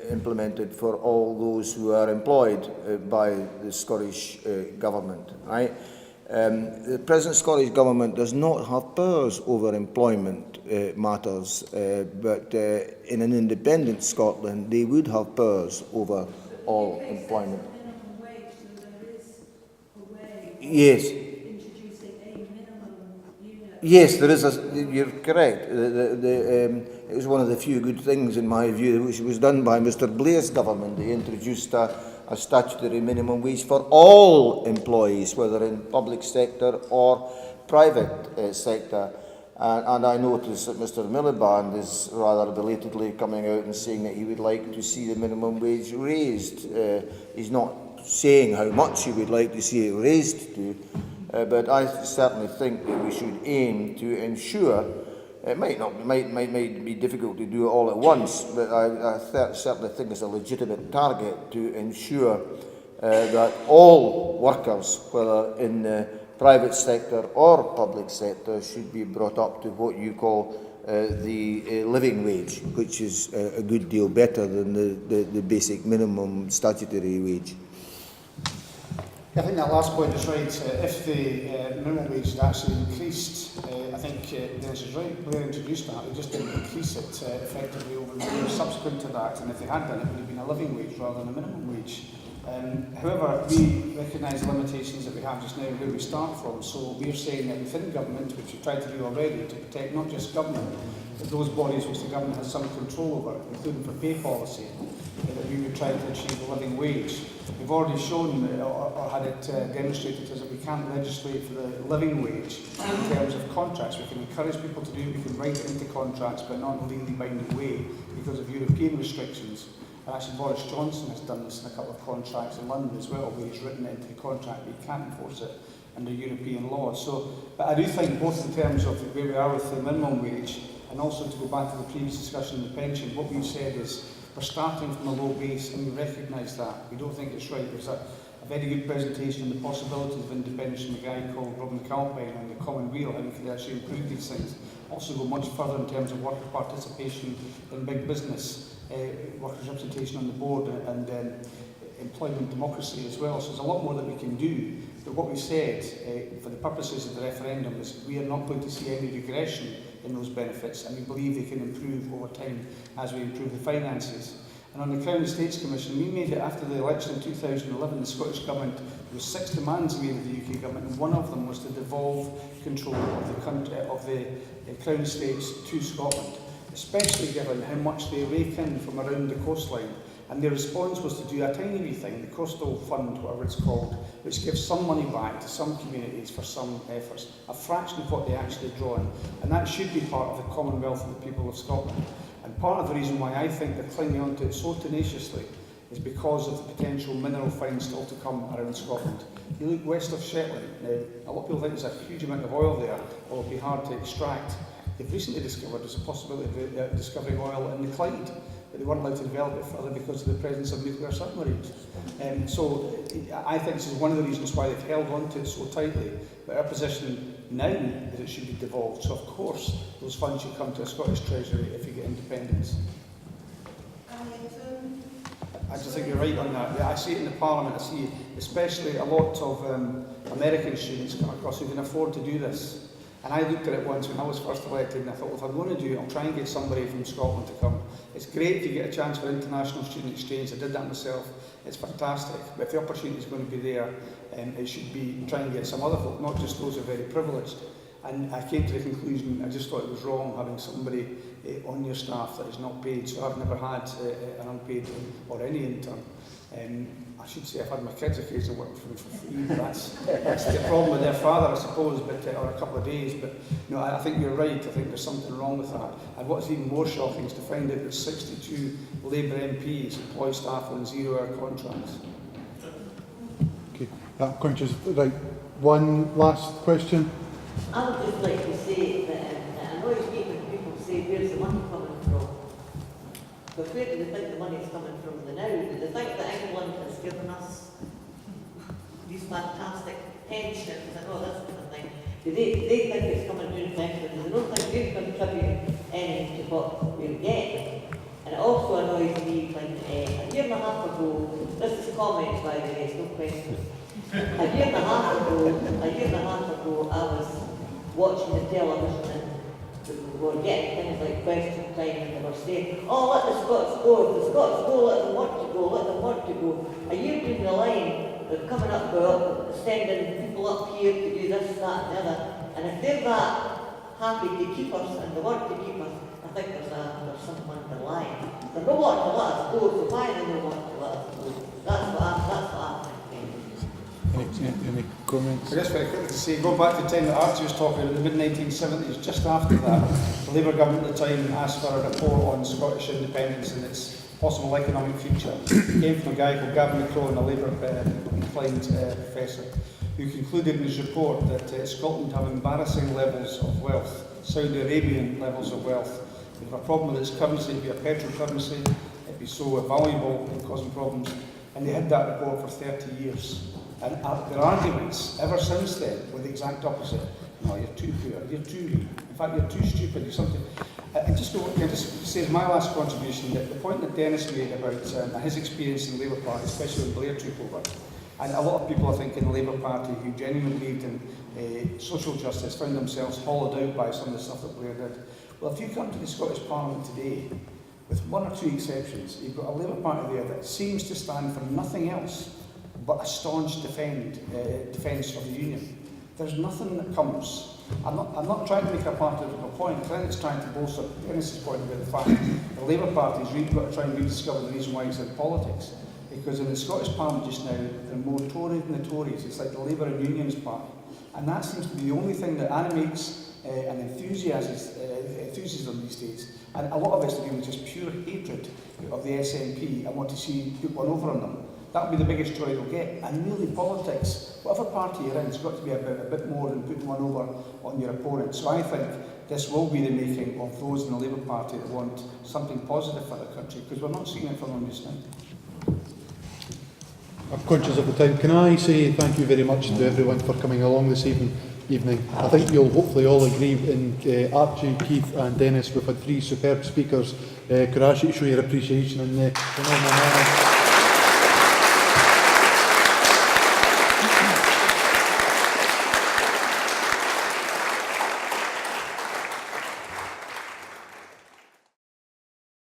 implemented for all those who are employed by the Scottish Government, right? The present Scottish Government does not have powers over employment matters, but in an independent Scotland they would have powers over all employment. Yes. Yes, there is. You're correct. It was one of the few good things, in my view, which was done by Mr. Blair's government. They introduced a statutory minimum wage for all employees, whether in public sector or private sector. And I notice that Mr. Miliband is rather belatedly coming out and saying that he would like to see the minimum wage raised. He's not saying how much he would like to see it raised to, but I certainly think that we should aim to ensure. It might be difficult to do it all at once, but I certainly think it's a legitimate target to ensure that all workers, whether in the private sector or public sector, should be brought up to what you call the living wage, which is a good deal better than the basic minimum statutory wage. I think that last point is right. If the minimum wage had actually increased, I think Dennis is right. Blair introduced that. They just didn't increase it effectively over the years subsequent to that. And if they had done it, would have been a living wage rather than a minimum wage. However, we recognise the limitations that we have just now where we start from. So we're saying that within government, which we've tried to do already, to protect not just government, but those bodies which the government has some control over, including for pay policy, that we would try to achieve a living wage. We've already shown or had it demonstrated as that we can't legislate for the living wage in terms of contracts. We can encourage people to do it, we can write it into contracts, but not in a legally binding way because of European restrictions. And actually Boris Johnson has done this in a couple of contracts in London as well, where he's written it into the contract, but he can't enforce it under European law. So, but I do think both in terms of where we are with the minimum wage and also to go back to the previous discussion on the pension, what we've said is we're starting from a low base and we recognise that. We don't think it's right. There's a very good presentation on the possibilities of independence from a guy called Robin Calpine on the Common Wheel, how we could actually improve these things. Also go much further in terms of worker participation in big business, workers' representation on the board and employment democracy as well. So there's a lot more that we can do. But what we said, for the purposes of the referendum, is we are not going to see any regression in those benefits, and we believe they can improve over time as we improve the finances. And on the Crown Estates Commission, we made it after the election in 2011, the Scottish Government, there were 6 demands made of the UK Government, and one of them was to devolve control of the country, of the Crown Estates to Scotland, especially given how much they rake in from around the coastline. And their response was to do a tiny wee thing, the Coastal Fund, whatever it's called, which gives some money back to some communities for some efforts, a fraction of what they actually draw in. And that should be part of the Commonwealth of the people of Scotland. And part of the reason why I think they're clinging on to it so tenaciously is because of the potential mineral finds still to come around Scotland. You look west of Shetland, now, a lot of people think there's a huge amount of oil there, or it'll be hard to extract. They've recently discovered there's a possibility of discovering oil in the Clyde, but they weren't allowed to develop it further because of the presence of nuclear submarines. So I think this is one of the reasons why they've held on to it so tightly. But our position now is it should be devolved. So of course those funds should come to a Scottish Treasury if you get independence. I just think you're right on that. I see it in the Parliament. I see especially a lot of American students come across who can afford to do this. And I looked at it once when I was first elected and I thought, well, if I'm going to do it, I'll try and get somebody from Scotland to come. It's great if you get a chance for international student exchange. I did that myself. It's fantastic. But if the opportunity is going to be there, it should be try and get some other folk, not just those who are very privileged. And I came to the conclusion, I just thought it was wrong having somebody on your staff that is not paid. So I've never had an unpaid or any intern. I should say I've had my kids occasionally working for me for free, but that's the problem with their father, I suppose, but or a couple of days. But no, I think you're right. I think there's something wrong with that. And what's even more shocking is to find out that 62 Labour MPs employ staff on 0-hour contracts. Okay, that conscious. Right, one last question. I would just like to say that it annoys me when people say, where's the money coming from? But where do they think the money is coming from now? Do they think that England has given us these fantastic pensions and all this kind of thing? Do they think it's coming through pensions? They don't think we've contributed any to what we're getting. And it also annoys me when a year and a half ago, this is comments by the way, it's no questions. A year and a half ago, ago, a year and a half ago, I was watching the television and we were getting things like question time and they were saying, oh, let the Scots go, if the Scots go, let them want to go, let them want to go. Are you doing the line, they're coming up, well, sending people up here to do this, that and the other, and if they're that happy to keep us and they want to keep us, I think there's someone underlying. They don't want to let us go, so why do they want to let us go? That's what I'm thinking. Any comments? Just very quickly to say, go back to the time that Archie was talking about, the mid-1970s, just after that, the Labour government at the time asked for a report on Scottish independence and its possible economic future. It came from a guy called Gavin McCrone, a Labour inclined professor, who concluded in his report that Scotland have embarrassing levels of wealth, Saudi Arabian levels of wealth. We have a problem with its currency, it'd be a petrol currency, it'd be so valuable and causing problems. And they had that report for 30 years. And their arguments ever since then were the exact opposite. No, you're too poor, you're too weak. In fact, you're too stupid, you're something. Can I just say as my last contribution that the point that Dennis made about his experience in the Labour Party, especially when Blair took over, and a lot of people, I think, in the Labour Party who genuinely believed in social justice found themselves hollowed out by some of the stuff that Blair did. Well, if you come to the Scottish Parliament today, with one or two exceptions, you've got a Labour Party there that seems to stand for nothing else but a staunch defence of the Union. There's nothing that comes. I'm not trying to make a political point. Clinton's trying to bolster Dennis's point about the fact that the Labour Party's really got to try and rediscover the reason why he's in politics. Because in the Scottish Parliament just now, they're more Tory than the Tories. It's like the Labour and Unionist Party. And that seems to be the only thing that animates and enthusiasm these days. And a lot of it's to do with just pure hatred of the SNP and want to see put one over on them. That will be the biggest joy they'll get. And really politics, whatever party you're in, it's got to be about a bit more than putting one over on your opponent. So I think this will be the making of those in the Labour Party that want something positive for the country, because we're not seeing it from them just now. I'm conscious of the time. Can I say thank you very much to everyone for coming along this evening. I think you'll hopefully all agree in Archie, Keith and Dennis. We've had three superb speakers. Could I ask you to show your appreciation in the normal manner?